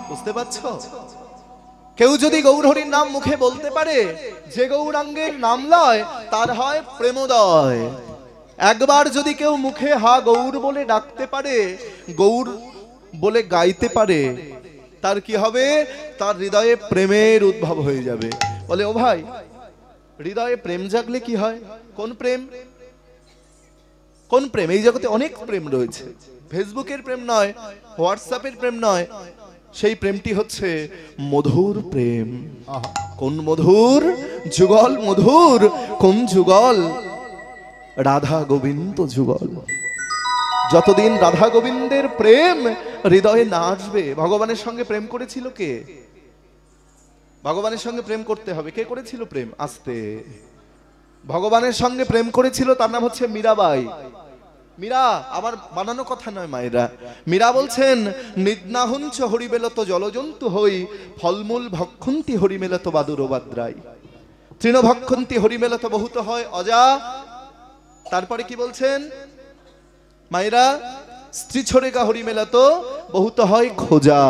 বুঝতে পারছো? কেউ যদি গৌরহরির নাম মুখে বলতে পারে, যে গৌরাঙ্গের নাম লয় তার হয় প্রেমোদয়। একবার যদি কেউ মুখে হা গৌর বলে ডাকতে পারে, গৌর বলে গাইতে পারে, তার কি হবে? তার হৃদয়ে প্রেমের উদ্ভব হয়ে যাবে। বলে ও ভাই, হৃদয়ে প্রেম জাগলে কি হয়? কোন প্রেম? কোন প্রেম? এই জগতে অনেক প্রেম রয়েছে। ফেসবুকের প্রেম নয়, হোয়াটসঅ্যাপের প্রেম নয়, সেই প্রেমটি হচ্ছে মধুর প্রেম। কোন মধুর? যুগল মধুর। কোন যুগল? রাধা গোবিন্দ যুগল। যতদিন রাধা গোবিন্দের প্রেম হৃদয়ে না আসবে, ভগবানের সঙ্গে প্রেম করেছিল কে? ভগবানের সঙ্গে প্রেম করতে হবে। কে করেছিল প্রেম? আস্তে। ভগবানের সঙ্গে প্রেম করেছিল, তার নাম হচ্ছে মীরাবাই। মীরা আবার বানানো কথা নয় মায়েরা। মীরা বলছেন, নিদ্নাহুঞ্চ হরিবেলত জলজন্তু হই, ফলমূল ভক্ষন্তি হরিমেলত বাদুর বাদ্রাই, তৃণ ভক্ষন্তি হরিমেলত বহুত হয় অজা। তারপরে কি বলছেন মায়েরা? স্ত্রী ছড়েগা হরিমেলত বহুত হয় খোজা,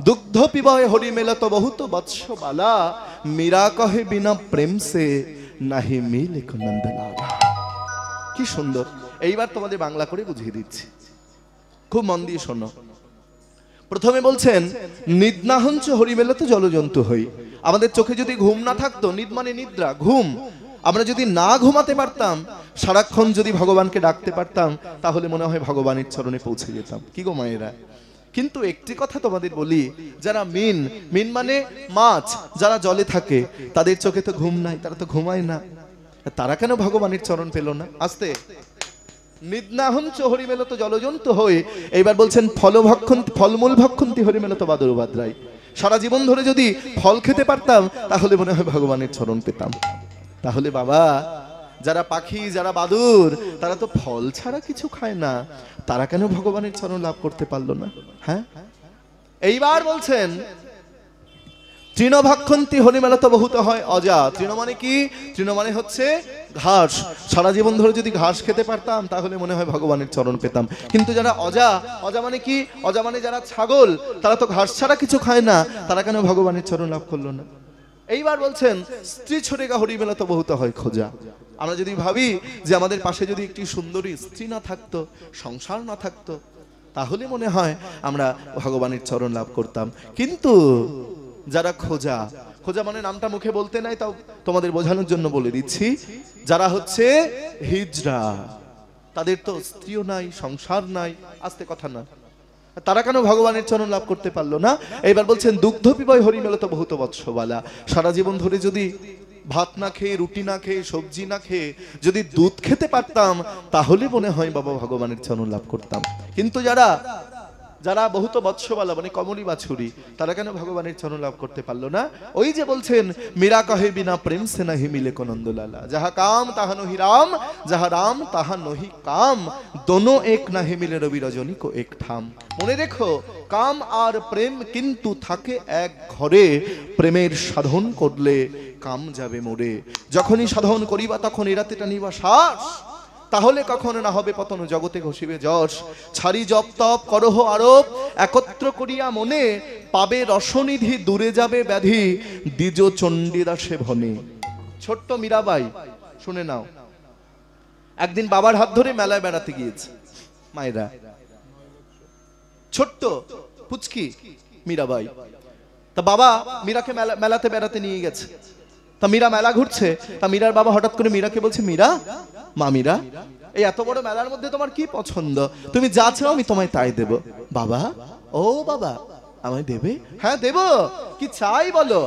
দুগ্ধ পিবয় হরিমেলত বহুত বৎস বালা, মীরা কহে বিনা প্রেম সে নাহি মিলে কো নন্দলাল। কি সুন্দর। এইবার তোমাদের বাংলা করে বুঝিয়ে দিচ্ছি, খুব মন দিয়ে শোনো। প্রথমে বলছেন নিদ না হঞ্চ হরিমেলাতে জলজন্তু হই। আমাদের চোখে যদি ঘুম না থাকতো, নিদ মানে নিদ্রা, ঘুম, আমরা যদি না ঘুমাতে পারতাম, সারাক্ষণ যদি ভগবানকে ডাকতে পারতাম, তাহলে মনে হয় ভগবানের চরণে পৌঁছে যেতাম। কি গো মায়েরা? কিন্তু একটি কথা তোমাদের বলি, যারা মিন, মিন মানে মাছ, যারা জলে থাকে, তাদের চোখে তো ঘুম নাই, তারা তো ঘুমায় না, তারা কেন ভগবানের চরণ পেল না? আস্তে, নিদ্নাহঞ্চ হরিমেল তো জলজন্তু হই। এইবার বলছেন ফলমূল ভক্ষন্তি হরিমেল তো বাদর বাদ্রাই। সারা জীবন ধরে যদি ফল খেতে পারতাম, তাহলে মনে হয় ভগবানের চরণ পেতাম। তাহলে বাবা, যারা পাখি, যারা বাদুর, তারা তো ফল ছাড়া কিছু খায় না, তারা কেন ভগবানের চরণ লাভ করতে পারলো না? হ্যাঁ, এইবার বলছেন তৃণভক্ষন্তি হরিমেলা তো বহুত হয় অজা। তৃণ মানে কি? তৃণ মানে হচ্ছে ঘাস। সারা জীবন ধরে যদি ঘাস খেতে পারতাম, তাহলে মনে হয় ভগবানের চরণ পেতাম। কিন্তু যারা অজা, অজা মানে কি? অজা মানে যারা ছাগল, তারা তো ঘাস ছাড়া কিছু খায় না, তারা কেন ভগবানের চরণ লাভ করলো না? এইবার বলছেন স্ত্রী ছোটেগা হরিমেলা তো বহুত হয় খোঁজা। আমরা যদি ভাবি যে আমাদের পাশে যদি একটি সুন্দরী স্ত্রী না থাকতো, সংসার না থাকতো, তাহলে মনে হয় আমরা ভগবানের চরণ লাভ করতাম। কিন্তু যারা খোঁজা, খোঁজা মানে নামটা মুখে বলতে নাই, তাও তোমাদের বোঝানোর জন্য বলে দিচ্ছি, যারা হচ্ছে হিজড়া, তাদের তো স্ত্রীও নাই, সংসার নাই, আস্তে কথা না, তারা কেন ভগবানের চরণ লাভ করতে পারলো না? এবার বলছেন দুগ্ধ পিবয় হরিমেল তো বহুত বৎসবালা। সারা জীবন ধরে যদি ভাত না খেয়ে, রুটি না খেয়ে, সবজি না খেয়ে যদি দুধ খেতে পারতাম, তাহলে মনে হয় বাবা ভগবানের চরণ লাভ করতাম। কিন্তু যারা যারা বহুত বৎসবালা মানে কমলি বাছুরি, তারা কেন ভগবানের চরণ লাভ করতে পারলো না? ওই যে বলছেন মীরা কহে বিনা প্রেম সে নাহি মিলে কো নন্দলালা। যাহা কাম তাহা নহি রাম, যাহা রাম তাহা নহি কাম, দোনো এক নাহি মিলে রবি রজনী কো এক ঠাম। মনে রেখো, কাম আর প্রেম কিন্তু থাকে এক ঘরে। প্রেমের সাধন করলে কাম যাবে মরে। যখনই সাধন করিবা তখন এরাতে টানিবা শ্বাস, তাহলে কখনো না হবে পতন, জগতে ঘষিবে যশ। ছাড়ি জপ তপ করহ আরোপ, একত্র করিয়া মনে, পাবে রসনিধি দূরে যাবে ব্যাধি, দ্বিজ চণ্ডীদাসে ভনে। ছোট্ট মীরাবাই, শুনে নাও, একদিন বাবার হাত ধরে মেলায় বেড়াতে গিয়েছে মায়েরা। ছোট্ট পুচকি মীরাবাই, তা বাবা মীরাকে মেলাতে বেড়াতে নিয়ে গেছে। তা মীরা মেলা ঘুরছে, তা মীরার বাবা হঠাৎ করে মীরাকে বলছে, মীরা, মা মীরা, এই এত বড় মেলার মধ্যে তোমার কি পছন্দ? তুমি যা চাও আমি তোমায় তাই দেব। বাবা, ও বাবা, আমায় দেবে? হ্যাঁ দেব, কি চাই বলো?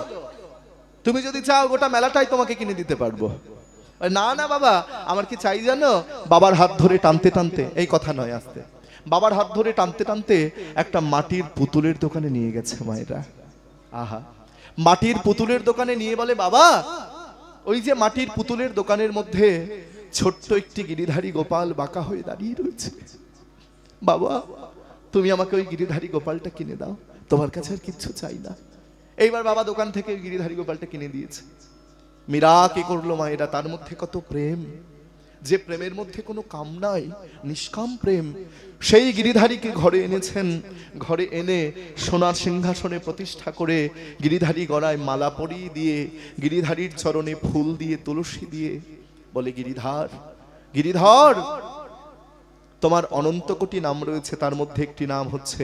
তুমি যদি চাও গোটা মেলাটাই তোমাকে কিনে দিতে পারবো। না না বাবা, আমার কি চাই জানো? বাবার হাত ধরে টানতে টানতে, এই কথা নয়, আসতে, বাবার হাত ধরে টানতে টানতে একটা মাটির পুতুলের দোকানে নিয়ে গেছে মায়েরা। আহা, মাটির পুতুলের দোকানে নিয়ে বলে, বাবা, ওই যে মাটির পুতুলের দোকানের মধ্যে ছোট্ট একটি গিরিধারী গোপাল বাঁকা হয়ে দাঁড়িয়ে রয়েছে। বাবা, তুমি আমাকে ওই গিরিধারী গোপালটা কিনে দাও, তোমার কাছে আর কিচ্ছু চাই না। এইবার বাবা দোকান থেকে গিরিধারী গোপালটা কিনে দিয়েছে। মীরা কি করলো মায়েরা? তার মধ্যে কত প্রেম, যে প্রেমের মধ্যে কোনো কাম নাই, নিষ্কাম প্রেম। সেই গিরিধারীকে ঘরে এনেছেন, ঘরে এনে সোনার সিংহাসনে প্রতিষ্ঠা করে গিরিধারী গলায় মালা পরিয়ে দিয়ে, গিরিধারীর চরণে ফুল দিয়ে, তুলসী দিয়ে বলে, গিরিধার, গিরিধর, তোমার অনন্ত কোটি নাম রয়েছে, তার মধ্যে একটি নাম হচ্ছে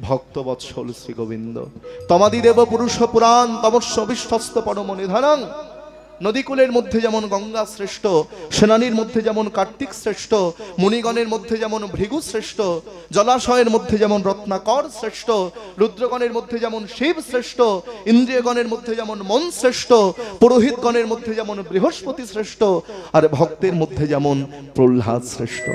ভক্তবৎসল শ্রী গোবিন্দ। তমাদি দেব পুরুষ পুরাণ তমস্য বিশ্বস্ত পরম নিধানং। নদীকুলের মধ্যে যেমন গঙ্গা শ্রেষ্ঠ, সেনানীর মধ্যে যেমন কার্তিক শ্রেষ্ঠ, মুনিগণের মধ্যে যেমন ভৃগু শ্রেষ্ঠ, জলাশয়ের মধ্যে যেমন রত্নাকর শ্রেষ্ঠ, রুদ্রগণের মধ্যে যেমন শিব শ্রেষ্ঠ, ইন্দ্রিয়গণের মধ্যে যেমন মন শ্রেষ্ঠ, পুরোহিতগণের মধ্যে যেমন বৃহস্পতি শ্রেষ্ঠ, আর ভক্তের মধ্যে যেমন প্রহ্লাদ শ্রেষ্ঠ।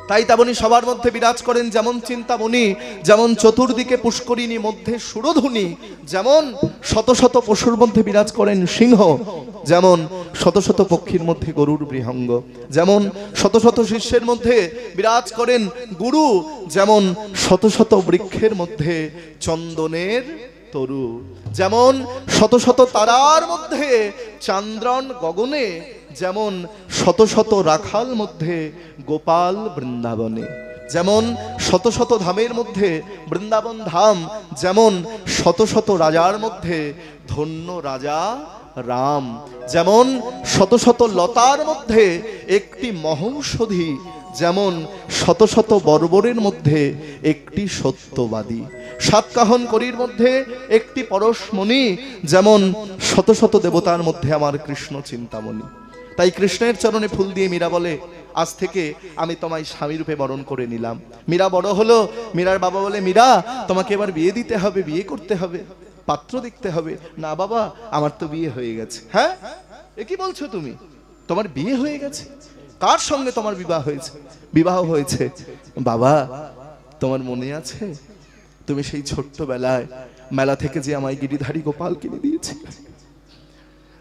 তাই তেমনি সবার মধ্যে বিরাজ করেন যেমন চিন্তামণি, যেমন চতুর্দিকে পুষ্করিণী মধ্যে সুরধুনি, যেমন শত শত পশুর মধ্যে বিরাজ করেন সিংহ, যেমন শত শত পক্ষীর মধ্যে গরুর বৃহঙ্গ, যেমন শত শত শিষ্যের মধ্যে বিরাজ করেন গুরু, যেমন শত শত বৃক্ষের মধ্যে চন্দনের তরু, যেমন শত শত তারার মধ্যে চান্দ্রন গগনে, যেমন শত শত রাখাল মধ্যে গোপাল বৃন্দাবনে, যেমন শত শত ধামের মধ্যে বৃন্দাবন ধাম, যেমন শত শত রাজার মধ্যে ধন্য রাজা রাম। যেমন শত শত লতার মধ্যে একটি মহৌষধি, যেমন শত শত বর্বরের মধ্যে একটি সত্যবাদী, সাতকাহন করির মধ্যে একটি পরশমণি, যেমন শত শত দেবতার মধ্যে আমার কৃষ্ণ চিন্তামণি। তাই কৃষ্ণের চরণে ফুল দিয়ে মীরা বলে, আজ থেকে আমি তোমায় স্বামী রূপে বরণ করে নিলাম। মীরা বড় হলো, মীরার বাবা বলে, মীরা তোমাকে এবার বিয়ে দিতে হবে, বিয়ে করতে হবে, পাত্র দেখতে হবে। না বাবা, আমার তো বিয়ে হয়ে গেছে। হ্যাঁ, এ কি বলছো তুমি? তোমার বিয়ে হয়ে গেছে? কার সঙ্গে তোমার বিবাহ হয়েছে? বাবা, তোমার মনে আছে তুমি সেই ছোট্টবেলায় মেলা থেকে যে আমায় গিরিধারী গোপাল কিনে দিয়েছি?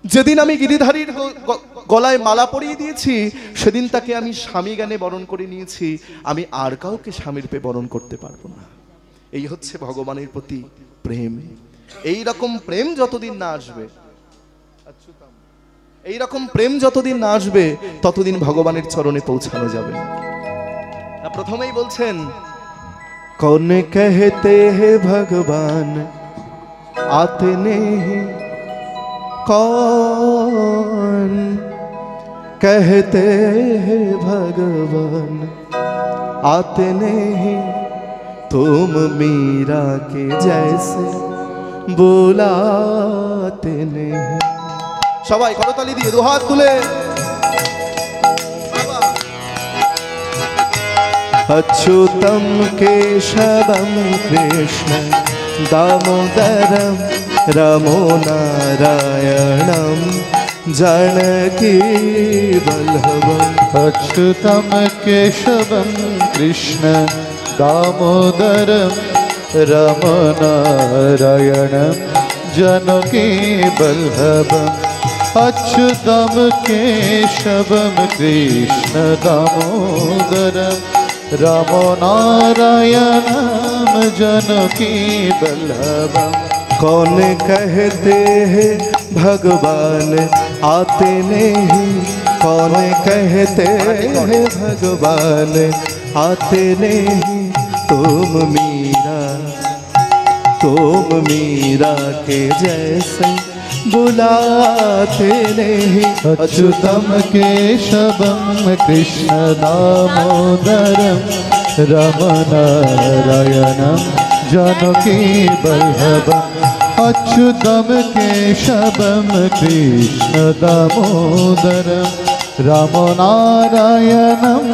যেদিন আমি গিরিধারীর গলায় মালা পরিয়ে দিয়েছি, সেদিন তাকে আমি স্বামী জ্ঞানে বরণ করে নিয়েছি। আমি আর কাউকে স্বামীর রূপে বরণ করতে পারবো না। এই হচ্ছে ভগবানের প্রতি প্রেম। এই রকম প্রেম যতদিন না আসবে, এই রকম প্রেম যতদিন না আসবে, ততদিন ভগবানের চরণে পৌঁছানো যাবে না। প্রথমেই বলছেন, কौन कहते हैं भगवान आते नहीं, कौन कहते हैं भगवान आते नहीं, तुम मीरा के जैसे बुलाते नहीं। সবাই করতালি দিয়ে দুহাত তুলে अच्युतम केशवम कृष्ण दामोदरम रमो नारायणम जानकी वल्लभम। अच्युतम केशवम कृष्ण दामोदरम रमो नारायणम जानकी वल्लभम। अच्युतम केशवम कृष्ण दामोदरम रमो नारायणम जानकी वल्लभम। कौन कहते हैं भगवान आते नहीं, कौन कहते हैं भगवान आते नहीं, तुम मीरा के जैसे बुलाते नहीं। अच्युतम केशवम कृष्ण दामोदरम रमनारायणम जानकी वल्लभम। अच्युतम केशवम कृष्ण दामोदरम रमनारायणम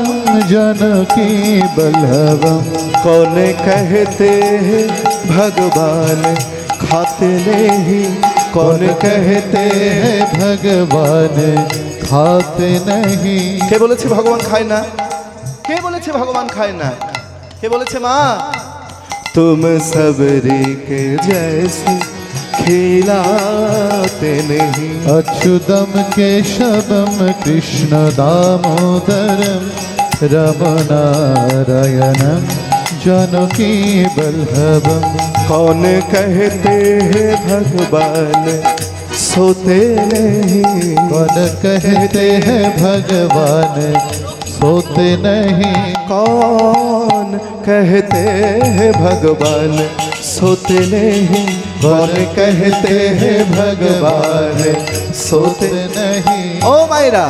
जानकी वल्लभम। कौन कहते हैं भगवान खाते नहीं, कौन कहते हैं भगवान खाते नहीं। কে বলেছে ভগবান খায় না? কে বলেছে ভগবান খায় না? কে বলেছে মা? तुम सबरी के जैसे खिलाते नहीं। अच्युतम केशवम कृष्ण दामोदरम रमनारायणम जानकी वल्लभम। कौन कहते हैं भगवान सोते नहीं, कौन कहते हैं भगवान सोते नहीं। कौन कहते हैं भगवान सोते नहीं, कौन कहते हैं भगवान सोते नहीं। ও মায়েরা,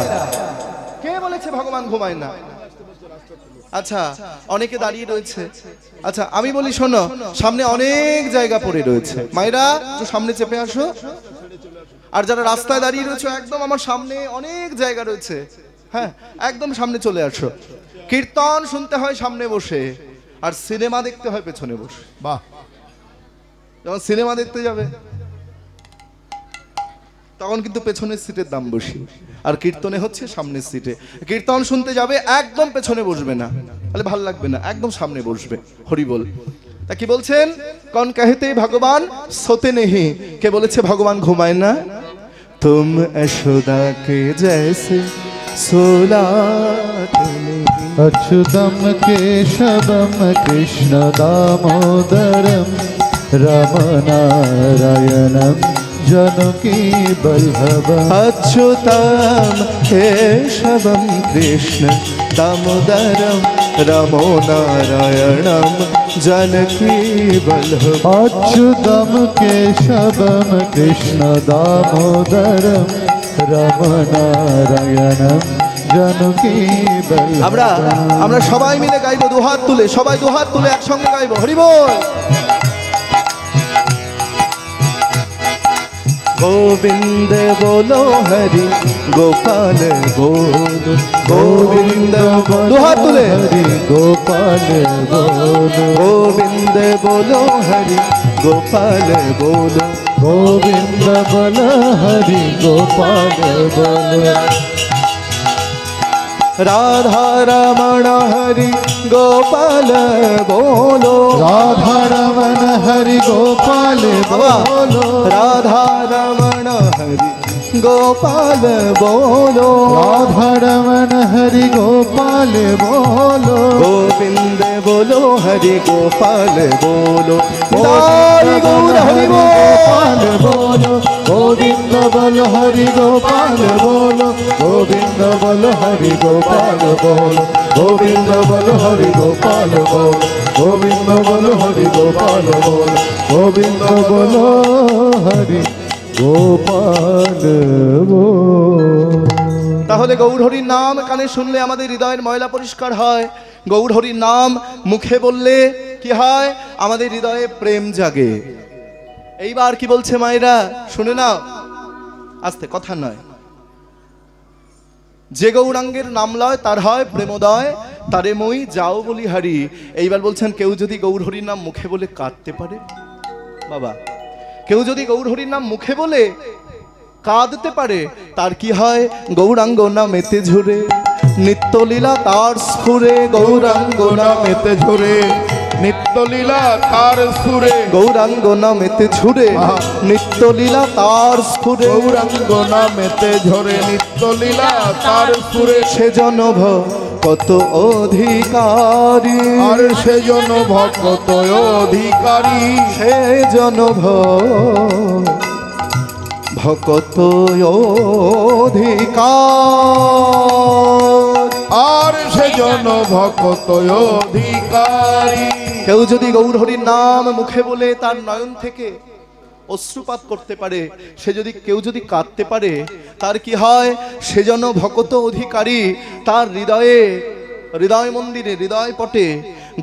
কে বলেছে ভগবান ঘুমায় না? আচ্ছা, অনেকে দাঁড়িয়ে রয়েছে। আচ্ছা আমি বলি শোনো, সামনে অনেক জায়গা পড়ে রয়েছে, মায়েরা একটু সামনে চেপে আসো। আর যারা রাস্তায় দাঁড়িয়ে রয়েছে, একদম আমার সামনে অনেক জায়গা রয়েছে, হ্যাঁ একদম সামনে চলে আসো। কীর্তন শুনতে হয় সামনে বসে, আর সিনেমা দেখতে হয় পেছনে বসে। বাহ, যখন সিনেমা দেখতে যাবে তখন কিন্তু পেছনের সিটের দাম বেশি, আর কীর্তনে হচ্ছে সামনের সিটে। কীর্তন শুনতে যাবে, একদম পেছনে বসবে না, তাহলে ভালো লাগবে না, একদম সামনে বসবে। হরি বল। তা কি বলছেন? কন कहते भगवान सोते नहीं, কে বলেছে ভগবান ঘুমায় না? तुम यशोदा के जैसे सोलाते नहीं। अच्युतम केशवम कृष्ण दामोदरम रमनारायणम जानकी वल्लभम् अच्युतं केशवं कृष्ण दामोदरं रामो नारायणं जानकी वल्लभम् अच्युतं केशवं कृष्ण दामोदरं राम नारायणं जानकी वल्लभम्। আমরা সবাই মিলে গাইবো, দুহাত তুলে, সবাই দুহাত তুলে একসঙ্গে গাইবো, হরি বল। गोविंद बोलो हरि गोपाल बोलो, गोविंद दुहात तुले, हरि गोपाल बोलो, गोविंद बोलो हरि गोपाल बोलो, गोविंद बोलो हरि गोपाल बोलो। राधा रमण हरि गोपाल बोलो, राधा रमण हरि गोपाल बोलो, राधा रमण हरि गोपाल बोलो, राधा रमण हरि गोपाल बोलो, गोविंद बोलो हरि गोपाल बोलो, दाई गौर हरि गोपाल बोलो, गोविंद बोलो हरि गोपाल बोलो, गोविंद बोलो हरि गोपाल बोलो, गोविंद बोलो हरि गोपाल बोलो, गोविंद बोलो हरि गोपाल बोलो, गोविंद बोलो हरि गोपाल बोलो। তাহলে গৌর হরির নাম কানে শুনলে আমাদের হৃদয়ের ময়লা পরিষ্কার হয়, গৌর হরির নাম মুখে বললে কি হয়, আমাদের হৃদয়ে প্রেম জাগে। এইবার কি বলছে মায়েরা, শুনে নাও, আস্তে, কথা নয়। যে গৌরাঙ্গের নাম লয় তার হয় প্রেমোদয়, তারে মই যাও বলি হারি। এইবার বলছেন কেউ যদি গৌর হরির নাম মুখে বলে কাঁদতে পারে, বাবা, কেউ যদি গৌর হরির নাম মুখে বলে কাঁদতে পারে, তার কি হয়, গৌরাঙ্গ নামেতে ঝরে নিত্যলীলা তার স্ফুরে, গৌরাঙ্গ নামেতে ঝরে নিত্যলীলা তার সুরে, গৌরাঙ্গ নামেতে ঝরে নিত্যলীলা তার স্ফুরে, গৌরাঙ্গ নামেতে ঝরে নিত্যলীলা তার সুরে। সেজন কত অধিকারী, আর সেজন ভক্ত অধিকারী, সেজন ভকত অধিকার, আর সেজন ভক্ত অধিকারী। কেউ যদি গৌর হরির নাম মুখে বলে তার নয়ন থেকে অশ্রুপাত করতে পারে, সে যদি কেউ যদি কাঁদতে পারে, তার কি হয়, সেজন ভকত অধিকারী, তার হৃদয়ে, হৃদয় মন্দিরে, হৃদয় পটে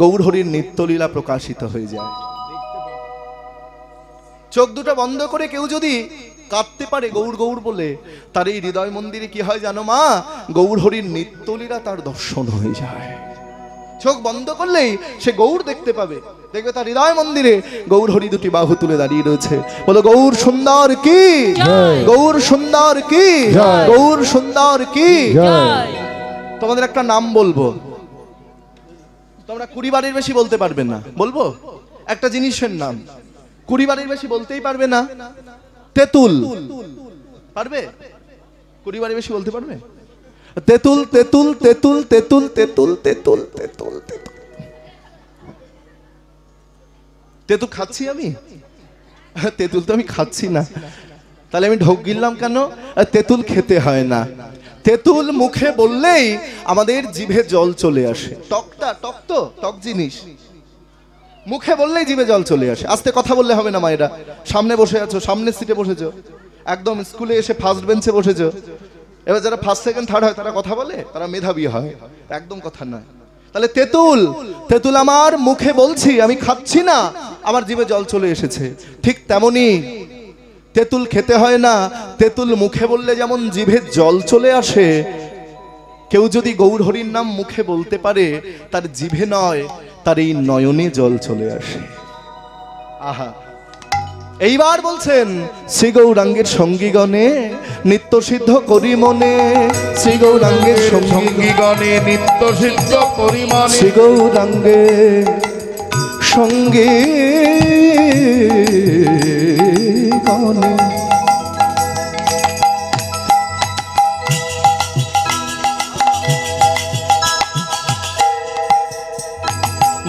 গৌর হরির নিত্যলীলা প্রকাশিত হয়ে যায়। চোখ দুটো বন্ধ করে কেউ যদি কাঁদতে পারে গৌর গৌর বলে, তার এই হৃদয় মন্দিরে কি হয় জানো মা, গৌর হরির নিত্যলীলা তার দর্শন হয়ে যায়। চোখ বন্ধ করলেই সে গৌর দেখতে পাবে, দেখবে তার হৃদয় মন্দিরে গৌর হরি দুটি বাহু তুলে দাঁড়িয়ে রয়েছে, বলো গৌর সুন্দর কি, গৌর সুন্দর কি, গৌর সুন্দর কি। তোমাদের একটা নাম বলবো, তোমরা 20 বারের বেশি বলতে পারবে না, বলবো একটা জিনিসের নাম, 20 বারের বেশি বলতেই পারবে না। তেঁতুল পারবে? 20 বারের বেশি বলতে পারবে? তেঁতুল তেঁতুল তেঁতুল তেঁতুল তেঁতুল তেঁতুল তেঁতুল তেঁতুল। তেঁতুল খাচ্ছি আমি? তেঁতুল তো আমি খাচ্ছি না, তাহলে আমি ঢোক গিললাম কেন? তেঁতুল খেতে হয় না, তেঁতুল মুখে বললেই আমাদের জিভে জল চলে আসে। টকটা, টক তো, টক জিনিস মুখে বললেই জিভে জল চলে আসে। আস্তে কথা বললে হবে না মায়েরা, সামনে বসে আছো, সামনের সিটে বসেছো, একদম স্কুলে এসে ফার্স্ট বেঞ্চে বসেছো। এবার যারা ফার্স্ট সেকেন্ড থার্ড হয় তারা কথা বলে, তারা মেধাবী হয়, একদম কথা নয়। তাহলে তেঁতুল, তেঁতুল আমার মুখে বলছি, আমি খাচ্ছি না, আমার জিভে জল চলে এসেছে। ঠিক তেমনি তেঁতুল খেতে হয় না, তেঁতুল মুখে বললে যেমন জিভে জল চলে আসে, কেউ যদি গৌর হরির নাম মুখে বলতে পারে, তার জিভে নয়, তার এই নয়নে জল চলে আসে। আহা, এইবার বলছেন শ্রী গৌরাঙ্গের সঙ্গীগণে নিত্য সিদ্ধ করি মনে, শ্রী গৌরাঙ্গের সঙ্গীগণে নিত্য সিদ্ধ পরিমাণে, শ্রী গৌরাঙ্গের সঙ্গীগণে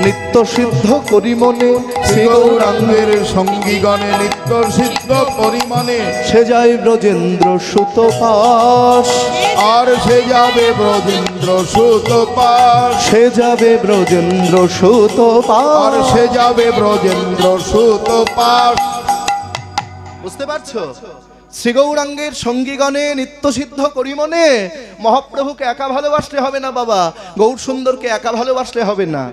নিত্য সিদ্ধ করি মনে, শ্রী গৌরাঙ্গের সঙ্গীগণে নিত্য সিদ্ধ পরিমাণে সে যায় ব্রজেন্দ্র সুত পাশ, আর সে যাবে ব্রজেন্দ্র সুত পাশ, সে যাবে ব্রজেন্দ্র সুত আর পাশ। সে যাবে ব্রজেন্দ্র সুত পাশ। বুঝতে পারছো? শ্রী গৌরাঙ্গের সঙ্গীগণে নিত্য সিদ্ধ করি মনে, মহাপ্রভুকে একা ভালোবাসলে হবে না বাবা, গৌর সুন্দরকে একা ভালোবাসলে হবে না।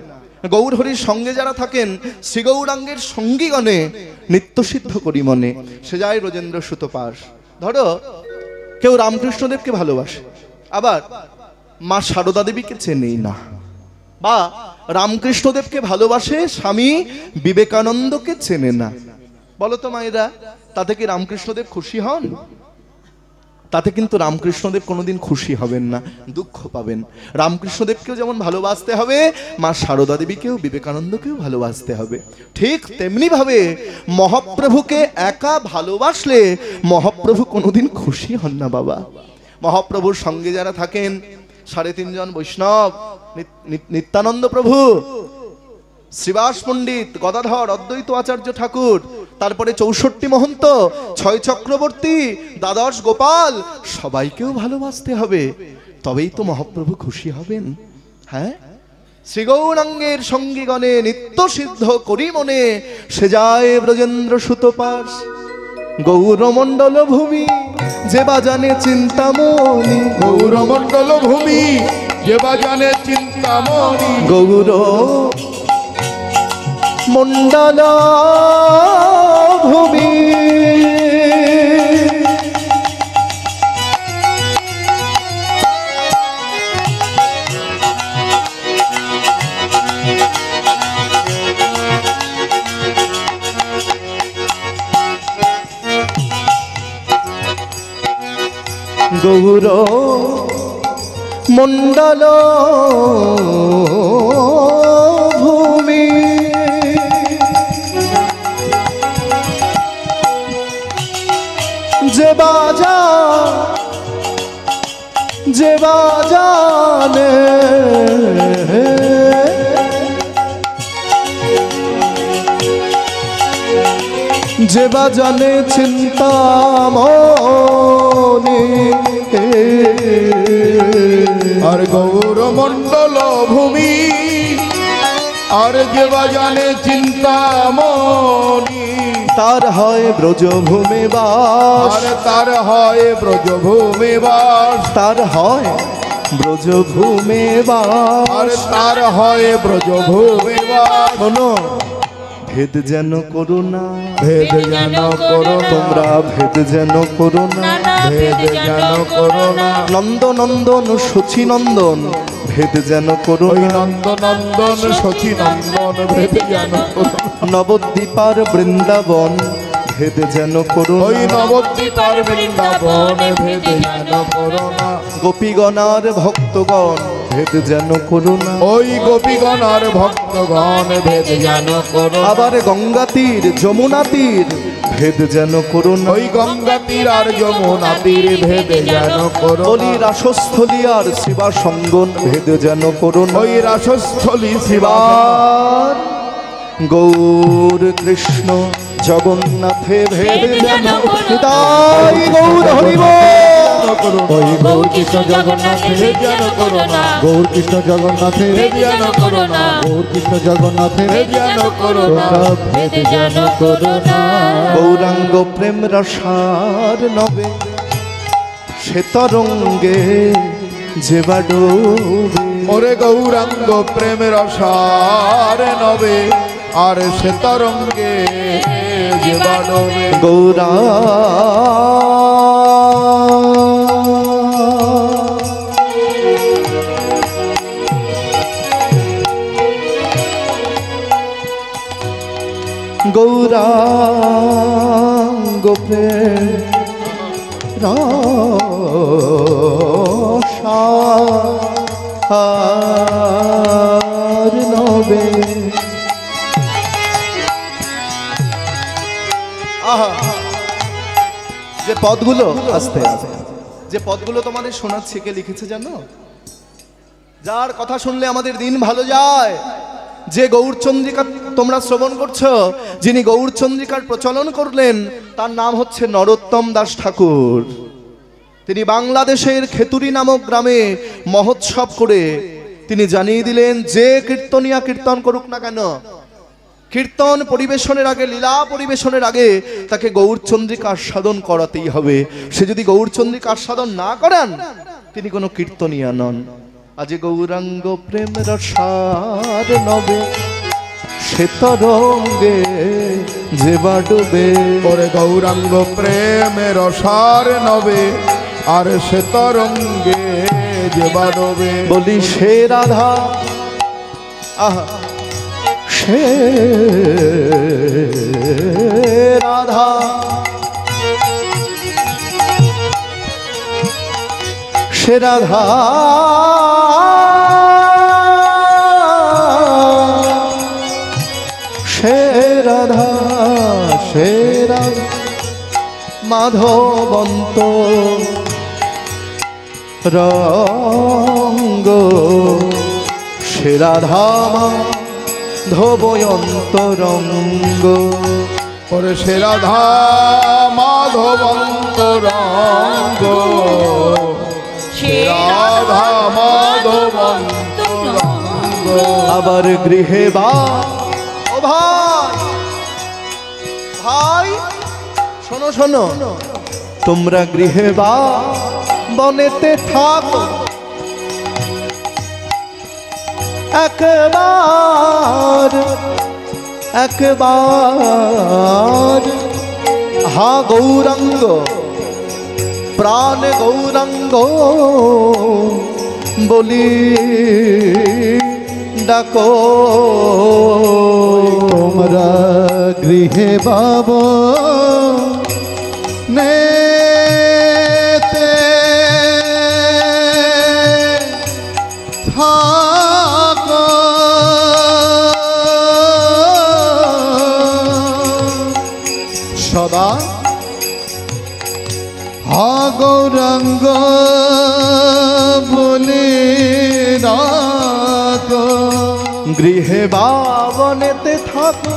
গৌর হরির সঙ্গে যারা থাকেন, শ্রী গৌরাঙ্গের সঙ্গীগণে নিত্য সিদ্ধ করি মনে, সে যায় ব্রজেন্দ্র সুত পাশ। ধরো কেউ রামকৃষ্ণদেবকে ভালোবাসে, আবার মা সারদা দেবীকে চেনেই না, বা রামকৃষ্ণদেবকে ভালোবাসে স্বামী বিবেকানন্দকে চেনে না। বলো তো মায়েরা, তাতে কি রামকৃষ্ণদেব খুশি হন? তাতে কিন্তু রামকৃষ্ণদেব কোনোদিন খুশি হবেন না, দুঃখ পাবেন। রামকৃষ্ণদেবকেও যেমন ভালোবাসতে হবে, মা সারদা দেবীকেও বিবেকানন্দকেও ভালোবাসতে হবে। ঠিক তেমনি ভাবে মহাপ্রভুকে একা ভালোবাসলে মহাপ্রভু কোনোদিন খুশি হন না বাবা। মহাপ্রভুর সঙ্গে যারা থাকেন, 3.5 জন বৈষ্ণব, নিত্যানন্দ প্রভু, শ্রীবাস পণ্ডিত, গদাধর, অদ্বৈত আচার্য ঠাকুর, তারপরে 64 মহন্ত, 6 চক্রবর্তী, দ্বাদশ গোপাল, সবাইকেও ভালোবাসতে হবে, তবেই তো মহাপ্রভু খুশি হবেন। হ্যাঁ, শ্রী গৌরাঙ্গের সঙ্গীগণে নিত্য সিদ্ধ করি মনে, সে যায় ব্রজেন্দ্র সুত পাশ। গৌরমণ্ডল ভূমি যে বা জানে চিন্তামণি, গৌরমণ্ডল ভূমি যে বা জানে চিন্তামণি, গৌর মণ্ডল ভূমি গৌর মণ্ডল ভূমি যে বাজানে যে বাজানে চিন্তামণি, আর গৌরমণ্ডল ভূমি আর যে বা জানে চিন্তামণি, তার হয় ব্রজভূমে বাস, আর তার হয় ব্রজভূমে বাস, তার হয় ব্রজভূমে বাস। আর তার হয় ব্রজভূমে বাস। শোনো, ভেদ যেন করো না, ভেদ যেন করো না, তোমরা ভেদ যেন করো না, ভেদ যেন করো না, নন্দ নন্দন শচী নন্দন ভেদ যেন করো ওই না, নন্দ নন্দন শচী নন্দন ভেদ যেন করো না, নবদ্বীপার বৃন্দাবন ভেদ যেন করো ওই না, নবদ্বীপার বৃন্দাবন ভেদ যেন করো না, গোপীগণার ভক্তগণ ভেদ যেন করো না, ওই গোপীগণ আর ভক্তগণ ভেদ যেন করো না, আবার গঙ্গা তীর যমুনা তীর ভেদ যেন করো না, ওই গঙ্গা তীর আর যমুনা তীর ভেদ যেন করো বলি না, রাসস্থলী আর শিবা সঙ্গন ভেদ যেন করো না, ওই রাসস্থলী শিবা শিবার গৌর কৃষ্ণ জগন্নাথে ভেদ যেন তাই গৌর হরিব ওই গৌর কৃষ্ণ জগন্নাথে ভেদ যেন করো না, গৌর কৃষ্ণ জগন্নাথে ভেদ যেন করো না, গৌর কৃষ্ণ জগন্নাথে ভেদ যেন করো না, ভেদ যেন করো না। গৌরাঙ্গ প্রেম রসার নবে সে তরঙ্গে যে বাডোবে, ওরে গৌরাঙ্গ প্রেমের অসার নবে আর সে তরঙ্গে যে বাড়বে, গৌরা গৌরাঙ্গ প্রেম রসার নবে। আহা, যে পদগুলো আস্তে আস্তে যে পদগুলো তোমাদের শোনাচ্ছি কে লিখেছে জানো? যার কথা শুনলে আমাদের দিন ভালো যায়, যে গৌরচন্দ্রিকা তোমরা শ্রবণ করছো, যিনি গৌরচন্দ্রিকার প্রচলন করলেন, তার নাম হচ্ছে নরোত্তম দাস ঠাকুর। তিনি বাংলাদেশের খেতুরি নামক গ্রামে মহোৎসব করে তিনি জানিয়ে দিলেন, যে কীর্তনিয়া কীর্তন করুক না কেন, কীর্তন পরিবেশনের আগে, লীলা পরিবেশনের আগে তাকে গৌরচন্দ্রিকা আস্বাদন করাতেই হবে। সে যদি গৌরচন্দ্রিকা আস্বাদন না করান, তিনি কোনো কীর্তনিয়া নন। আজ গৌরাঙ্গ প্রেম রসার নবে, সে তরঙ্গে যে ডুবে। ওরে গৌরাঙ্গ প্রেমের রসার নবে, আর সে তরঙ্গে যে ডুবে। বলি সে রাধা, আহা সে রাধা, সে রাধা, সে রাধা, সে রাধা, মাধবন্ত রঙ্গ, সে রাধা মাধবন্ত রঙ্গ। ওরে সে রাধা মাধবন্ত রঙ্গ, সে রাধা মাধবন্ত রঙ্গ। আবার গৃহে বা, ও ভাই ভাই শোনো শোনো, তোমরা গৃহে বা বনেতে থাকো, একবার একবার হা গৌরাঙ্গ, প্রাণ গৌরাঙ্গ বলি ডাকো। তোমরা গৃহে বাব নেতে থাকো, সদা হা গৌরাঙ্গ বলি ডাকো। গৃহে বাবনেতে থাকো,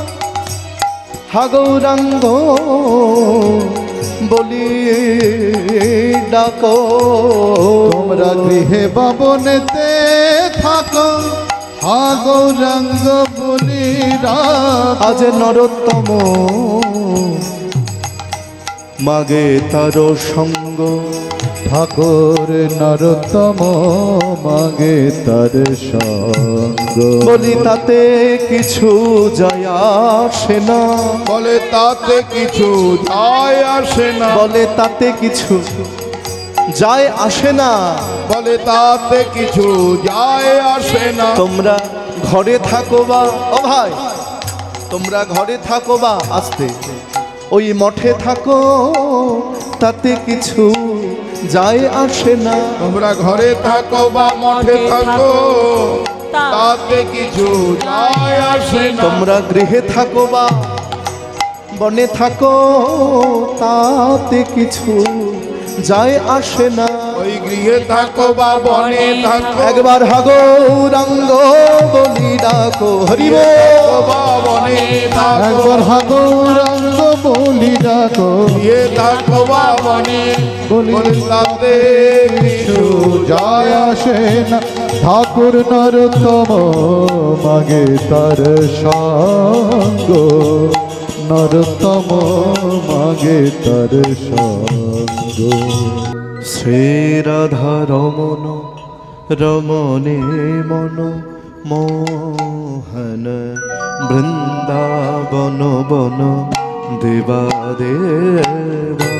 হা গৌরাঙ্গ বলি ডাকো। তোমরা গৃহে বাবনেতে থাকো, হা গৌরাঙ্গ বলি ডাকো। আজ নরোত্তম মাগে তার সঙ্গ, ঠাকুর নরোত্তম মাগে তার সঙ্গ। বলি তাতে কিছু যায় আসে না, বলে তাতে কিছু যায় আসে না, বলে তাতে কিছু যায় আসে না, বলে তাতে কিছু যায় আসে না। তোমরা ঘরে থাকো বা, ও ভাই তোমরা ঘরে থাকো বা, আসতে ওই মঠে থাকো, তাতে কিছু যায় আসে না। তোমরা ঘরে থাকো বা মঠে থাকো, তাতে কিছু যায় আসে না। তোমরা গৃহে থাকো বা বনে থাকো, তাতে কিছু যায় আসে না। ওই গৃহে থাকো বা বনে থাকো, একবার হা গৌরাঙ্গ বলি ডাকো, হরি বল। বা বনে থাকো, একবার হা গৌরাঙ্গ বলি ডাকো। গৃহে থাকো বা বনে, বলে তাতে কিছু যায় আসে না, ঠাকুর নরোত্তম মাগে তার সঙ্গ, নরোত্তম মাগে তার সঙ্গ। শ্রী রাধা রমন রমনে মন মোহন, বৃন্দাবন বন দেবা দেবা।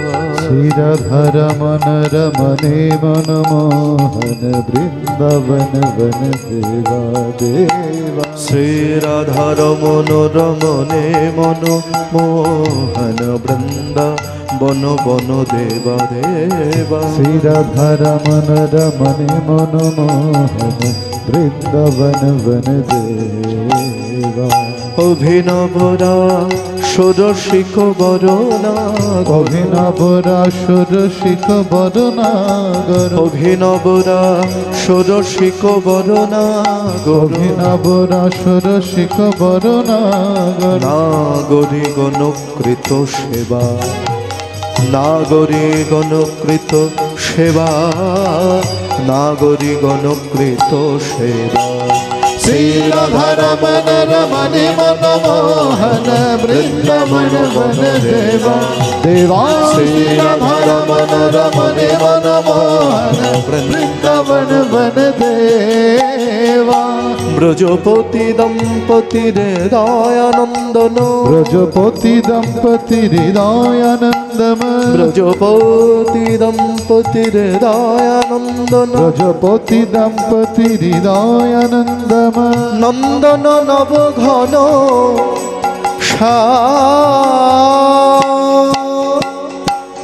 শ্রী রাধা রমন রমনে মন মোহন, বৃন্দাবন বন দেবা দেবা। শ্রী রাধা রমন রমনে মন মোহন, বৃন্দা বন বন দেবা দেবা। শ্রী রাধা রমন রমনে মন মোহন, বৃন্দাবন বন দেবা। অভিনব রাস ষোড়শিক বরনাগর অভিনব রাসরসিক বরনাগর অভিনব ষোড়শিক বরনাগর অভিনব রাসরসিক বরনাগর নাগরী গণকৃত সেবা নাগরী গণকৃত সেবা নাগরী গণকৃত সেবা শ্রী রাধারমণ রমণী মনমোহন বৃন্দাবন বন দেবা দেবা শ্রী রাধারমণ রমণী মনমোহন বৃন্দাবন বন দেবা ব্রজপতি দম্পতির দয়ানন্দন ব্রজপতি দম্পতি হৃদয়ানন্দম ব্রজপতি দম্পতির দয়ানন্দন ব্রজপতি দম্পতি হৃদয়ানন্দম নন্দন নব ঘন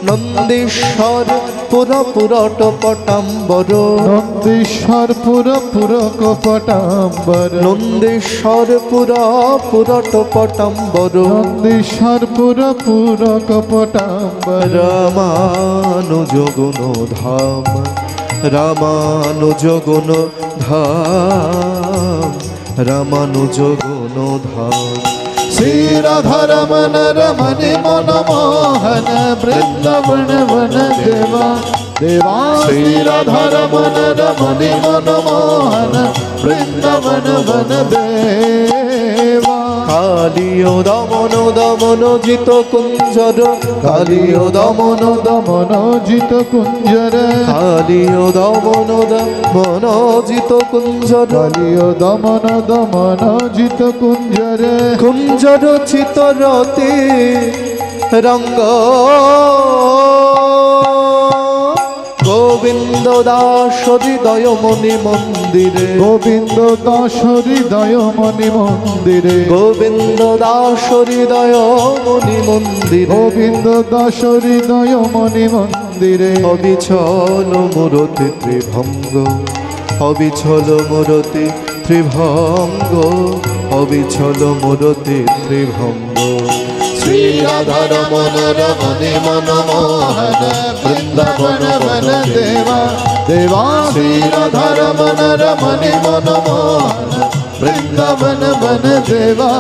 নন্দীশ্বর পুর পুরট পটাম্বর নন্দীশ্বর পুর পুর কপটাম্বর নন্দীশ্বর পুর পুরট পটাম্বর নন্দীশ্বর পুর পুর কপটাম্বর রামানুজ গুণ ধাম রামানুজ গুণ ধাম রামানুজ গুণ ধাম শ্রী রাধারমণ রমণী মনমোহন বৃন্দাবন বন দেবা দেবা শ্রী রাধারমণ রমণী মনমোহন বৃন্দাবন বন দেবা কালিও দমন দমন জিত কুঞ্জর কালিও দমন দমন জিত কুঞ্জর কালিও দমন দমন জিত কুঞ্জর কালিও দমন দমন জিত কুঞ্জর কুঞ্জর চিতরতে রঙ্গ গোবিন্দ দাস হৃদয় মণি মন্দিরে গোবিন্দ দাস হৃদয় মণি মন্দিরে গোবিন্দ দাস হৃদয় মণি মন্দিরে গোবিন্দ দাস হৃদয় মণি মন্দিরে অবিচল মূরতি ত্রিভঙ্গ অবিচল মূরতি ত্রিভঙ্গ অবিচল মূরতি ত্রিভঙ্গ শ্রী রাধারমণ রমণী মনমোহন বৃন্দাবন বন দেবা দেবা শ্রী রাধারমণ রমণী মনমোহন বৃন্দাবন বন দেবা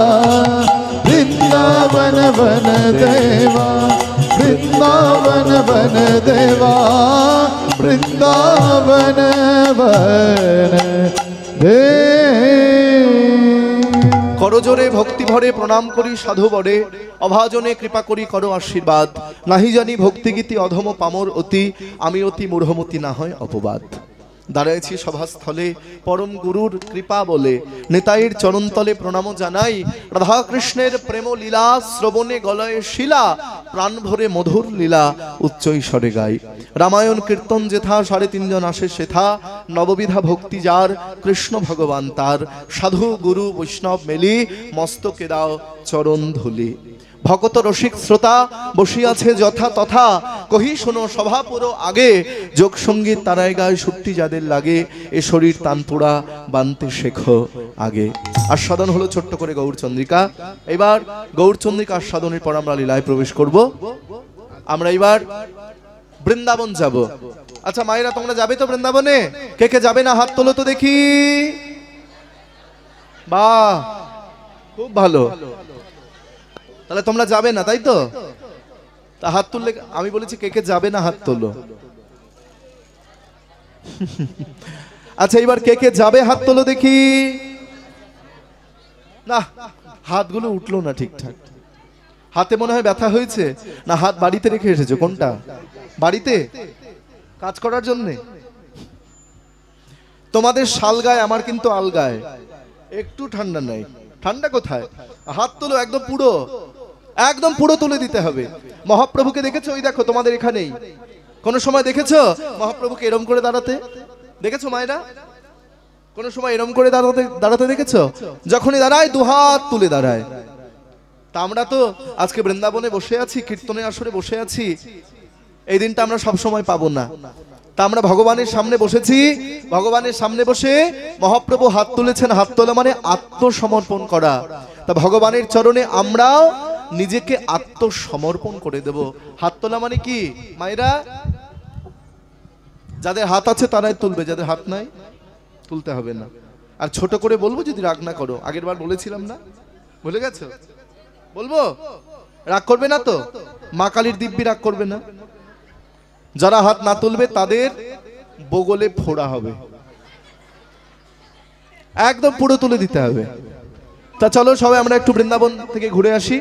বৃন্দাবন বন দেবা বৃন্দাবন বন দেবা বৃন্দাবন বন করজোরে ভক্তি ভরে প্রণাম করি সাধু বরে অভাজনে কৃপা করি করো আশীর্বাদ নাহি জানি ভক্তিগীতি অধম পামর অতি আমি অতি মূঢ়মতি না হয় অপবাদ দাঁড়াইছি সভাস্থলে পরম গুরুর কৃপা বলে নেতাইর চরণতলে প্রণাম জানাই রাধাকৃষ্ণের প্রেম লীলা শ্রবণে গলয়ে শিলা প্রাণ ভরে মধুর লীলা উচ্চ স্বরে গাই রামায়ণ কীর্তন যেথা 3.5 জন আসে সেথা নববিধা ভক্তি যার কৃষ্ণ ভগবান তার সাধু গুরু বৈষ্ণব মেলি মস্তকে দাও চরণ ধুলি ভকত রসিক শ্রোতা বসিয়াছে যথা তথা কহি শোনো সভা পুরো আগে যোগ সঙ্গীত তারায় গায় সুরটি যাদের লাগে এ শরীর তানপুরা বানতে শেখো আগে আস্বাদন হলো ছোট্ট করে গৌরচন্দ্রিকা এবার গৌরচন্দ্রিকা আস্বাদনের পর আমরা লীলায় প্রবেশ করব আমরা এবার বৃন্দাবন যাব আচ্ছা মায়েরা তোমরা যাবে তো বৃন্দাবনে কে কে যাবে না হাত তোলো তো দেখি বাহ খুব ভালো তাহলে তোমরা যাবে না তাই তো তা হাত তুললে আমি বলেছি কে কে যাবে না হাত তোলো আচ্ছা এবার কে কে যাবে হাত তোলো দেখি না হাতগুলো উঠলো না ঠিকঠাক হাতে মনে হয় ব্যথা হয়েছে না হাত বাড়িতে রেখে এসেছো কোনটা বাড়িতে কাজ করার জন্য তোমাদের শালগায় আমার কিন্তু আলগায় একটু ঠান্ডা নাই ঠান্ডা কোথায় হাত তোলো একদম পুরো তুলে দিতে হবে মহাপ্রভুকে দেখেছো ওই দেখো তোমাদের এখানেই কোন সময় দেখেছো মহাপ্রভুকে এরম করে দাঁড়াতে দেখেছো মায়েরা কোন সময় এরম করে দাঁড়াতে দেখেছো যখনই দাঁড়ায় দুহাত তুলে দাঁড়ায় তা আমরা তো আজকে বৃন্দাবনে বসে আছি কীর্তনের আসরে বসে আছি এই দিনটা আমরা সব সময় পাবো না তা আমরা ভগবানের সামনে বসেছি ভগবানের সামনে বসে মহাপ্রভু হাত তুলেছেন হাত তোলা মানে আত্মসমর্পণ করা তা ভগবানের চরণে আমরাও নিজেকে আত্মসমর্পণ করে দেব। হাত তোলা মানে কি মায়েরা? যাদের হাত আছে তারাই তুলবে, যাদের হাত নাই তুলতে হবে না। আর ছোট করে বলবো, যদি রাগ না করো। আগের বার বলেছিলাম না, ভুলে গেছো? বলবো, রাগ করবে না তো? মা কালীর দিব্যি রাগ করবে না। যারা হাত না তুলবে তাদের বগলে ফোড়া হবে, একদম পুরো তুলে দিতে হবে। তা চলো সবাই আমরা একটু বৃন্দাবন থেকে ঘুরে আসি।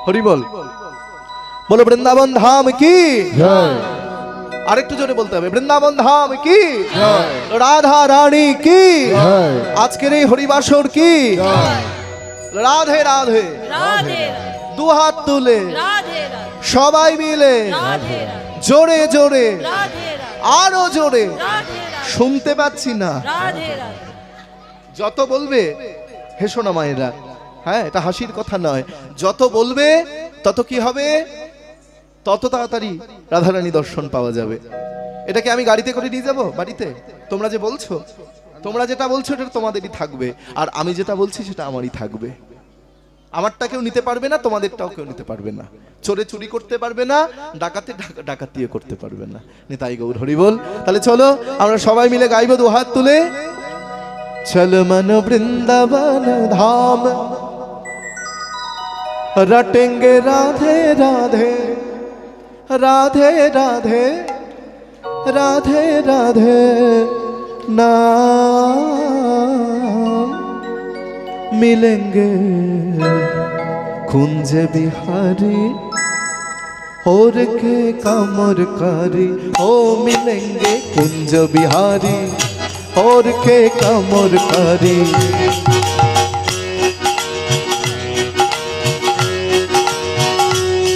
হরি বল, বলো বৃন্দাবন ধাম কি জয়, আরেকটু জোরে বলতে হবে, বৃন্দাবন ধাম কি জয়, রাধা রানী কি জয়, আজকের এই হরিবাসর কি জয়, রাধে রাধে রাধে দু হাত তুলে রাধে সবাই মিলে রাধে জোরে জোরে রাধে আরো জোরে, রাধে শুনতে পাচ্ছি না। রাধে যত বলবে, হেসো না মায়েরা, হ্যাঁ এটা হাসির কথা নয়, যত বলবে তত কি হবে, তত তাড়াতাড়ি রাধারানী দর্শন পাওয়া যাবে। এটাকে আমি গাড়িতে করে নিয়ে যাব বাড়িতে? তোমরা যে বলছো, তোমরা যেটা বলছো এটা তোমাদেরই থাকবে, আর আমি যেটা বলছি সেটা আমারই থাকবে। আমারটা কেউ নিতে পারবে না, তোমাদেরটাও কেউ নিতে পারবে না। চোরে চুরি করতে পারবে না, ডাকাতে ডাকাতিও করতে পারবে না। নিতাই গৌর হরি বল। তাহলে চলো আমরা সবাই মিলে গাইবো দু হাত তুলে। চল মন বৃন্দাবন ধাম रटेंगे राधे राधे राधे राधे राधे राधे नाम मिलेंगे कुंज बिहारी और के कमरकारी। ओ मिलेंगे कुंज बिहारी और के कमरकारी।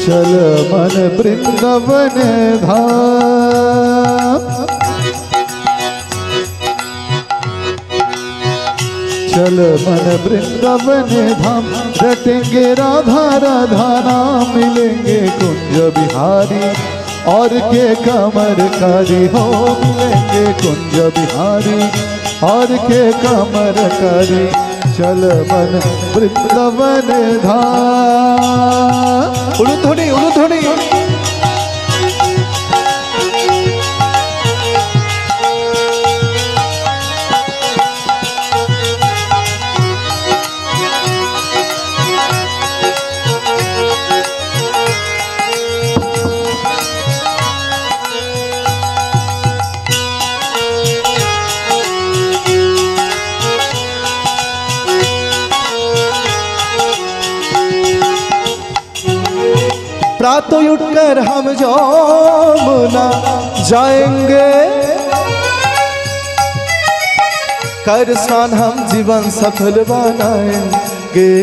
चल मन वृंदावन धाम, चल मन वृंदावन धाम, रटेंगे राधा राधा नाम, मिलेंगे कुंज बिहारी और के कमरकारी। हो मिलेंगे कुंज बिहारी और के कमरकारी। चल मन वृंदावन धाम। उलुध्वनि उलुध्वनि प्रातः उठकर हम यमुना जाएंगे, कर स्नान हम जीवन सफल बनाएंगे।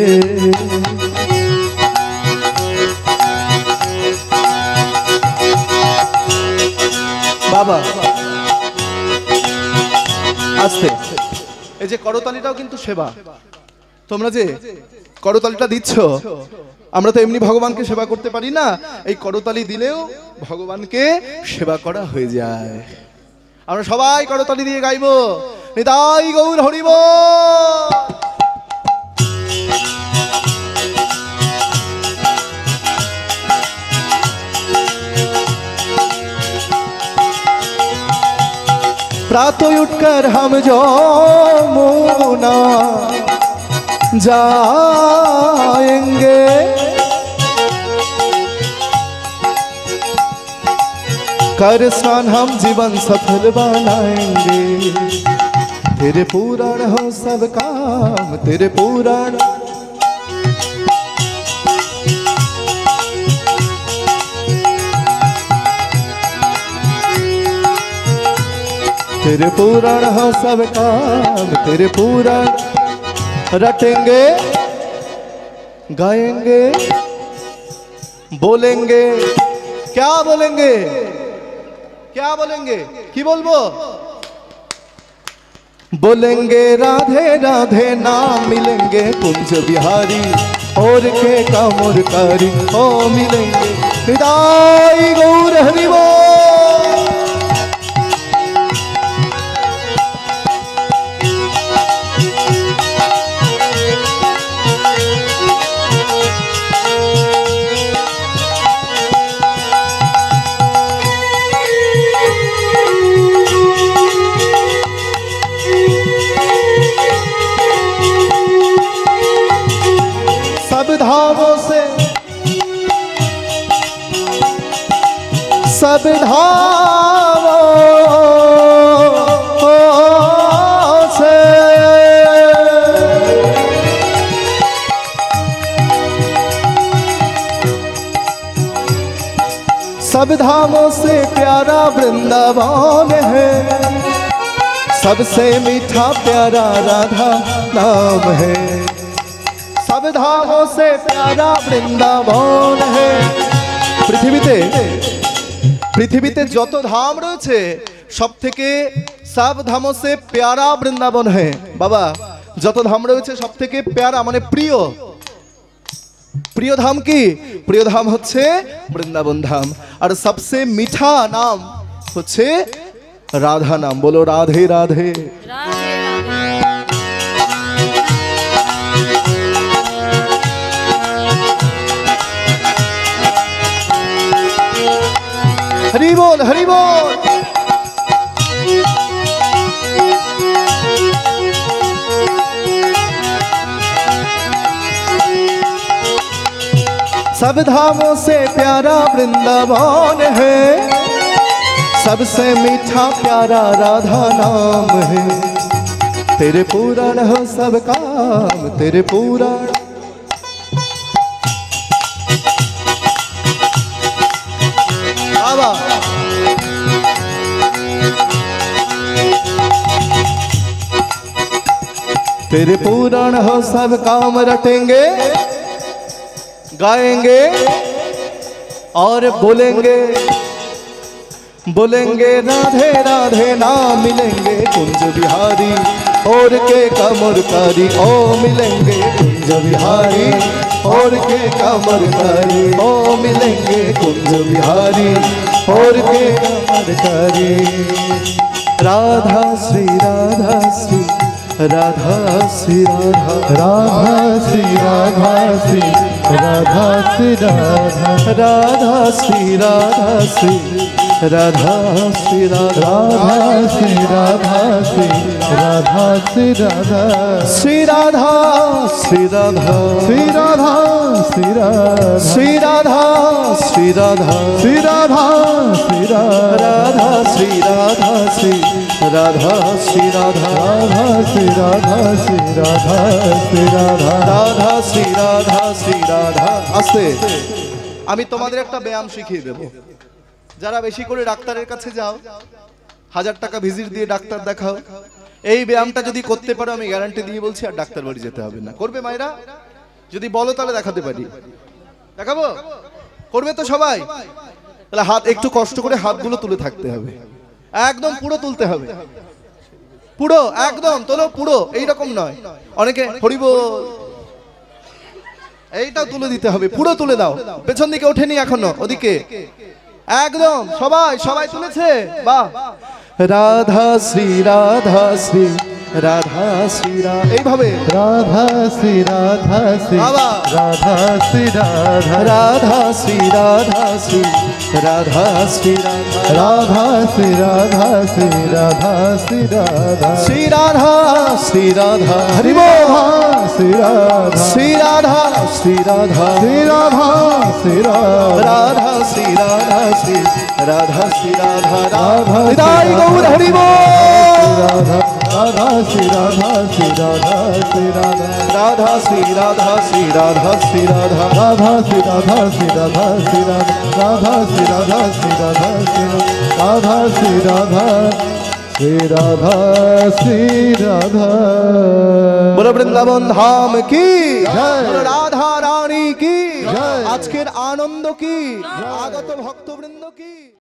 बाबा आस्ते এই যে করতালিটাও কিন্তু সেবা। তোমরা যে করতালিটা দিচ্ছ, আমরা তো এমনি ভগবানকে সেবা করতে পারি না, এই করতালি দিলেও ভগবানকে সেবা করা হয়ে যায়। আমরা সবাই করতালি দিয়ে গাইবো নিতাই গৌর হরি বল। प्रातः उठकर हम यमुना जाएंगे, कर स्नान हम जीवन सफल बनाएंगे। तेरे पुराण हो सब काम, तेरे पुराण तेरे पुराण हो सब काम, तेरे पुराण रटेंगे गाएंगे बोलेंगे। क्या बोलेंगे, क्या बोलेंगे, की बोलबो? बोलेंगे राधे राधे नाम, मिलेंगे कुंज बिहारी और के कमरकारी। ओ मिलेंगे निताई गौर हरि बोल। सब धामों से सब धामों से प्यारा वृंदावन है, सबसे मीठा प्यारा राधा नाम है। सब धामों से प्यारा वृंदावन है। পৃথিবীতে যত ধাম রয়েছে সবথেকে সব ধামों से प्यारा वृंदावन है। বাবা, যত ধাম রয়েছে সবথেকে প্যারা মানে প্রিয়, প্রিয় ধাম কি? প্রিয় ধাম হচ্ছে বৃন্দাবন ধাম। আর সবচেয়ে মিঠা নাম হচ্ছে রাধা নাম। বলো রাধে রাধে। हरि बोल हरि बोल। सब धामों से प्यारा वृंदावन है, सबसे मीठा प्यारा राधा नाम है। तेरे पूरण हो सब काम, तेरे पूरण। तेरे पूरण हो सब काम रटेंगे, गाएंगे और बोलेंगे, बोलेंगे राधे राधे नाम मिलेंगे कुंज बिहारी और के कमरकारी। ओ मिलेंगे कुंज बिहारी और के कमरकारी। ओ मिलेंगे कुंज बिहारी और के कमरकारी। राधा श्री राधा श्री राधा श्री राधा राधा श्री राधा श्री राधा श्री राधा राधा श्री राधा श्री राधा श्री राधा श्री राधा श्री राधा श्री राधा श्री राधा श्री राधा श्री राधा श्री राधा श्री राधा श्री राधा श्री राधा श्री राधा श्री राधा श्री राधा श्री राधा राधा श्री राधा श्री राधा श्री राधा राधा श्री राधा श्री राधा। আস্তে আমি তোমাদের একটা ব্যায়াম শিখিয়ে দেব। যারা বেশি করে ডাক্তারের কাছে যাও, 1000 টাকা ভিজিট দিয়ে ডাক্তার দেখাও, এই ব্যায়ামটা যদি করতে পারো আমি গ্যারান্টি দিয়ে বলছি আর ডাক্তার বাড়ি যেতে হবে না। করবে মায়েরা? যদি বলো তাহলে দেখাতে পারি। দেখাবো? করবে তো সবাই? তাহলে হাত একটু কষ্ট করে হাতগুলো তুলে থাকতে হবে, একদম পুরো তুলতে হবে, পুরো একদম তোলো, পুরো এইরকম নয়। অনেকে হরি বল এইটা তুলে দিতে হবে, পুরো তুলে দাও। পেছন দিকে ওঠেনি এখনো, ওদিকে একদম সবাই সবাই তুলেছে, বাহ। রাধা শ্রী রাধা শ্রী রাধা শ্রী এইভাবে রাধা শ্রী রাধা শ্রী রাধা শ্রী রাধা রাধা শ্রী রাধা শ্রী রাধা শ্রী রাধা শ্রী রাধা শ্রী রাধা শ্রী রাধা শ্রী রাধা শ্রী রাধা হরি বল শ্রী রাধা শ্রী রাধা শ্রী রাধা শ্রী রাধা শ্রী রাধা শ্রী রাধা শ্রী রাধা শ্রী রাধা রাধা হৃদয় গৌর হরি বল। রাধা রাধা শ্রী রাধা শ্রী রাধা শ্রী রাধা রাধা শ্রী রাধা শ্রী রাধা শ্রী রাধা রাধা শ্রী রাধা শ্রী রাধা শ্রী রাধা রাধা শ্রী রাধা শ্রী রাধা শ্রী রাধা শ্রী রাধা শ্রী রাধা শ্রী রাধা। বলো বৃন্দাবন ধাম কি জয়। বলো রাধা রানী কি জয়। আজকের আনন্দ কি আগত ভক্তবৃন্দ কি।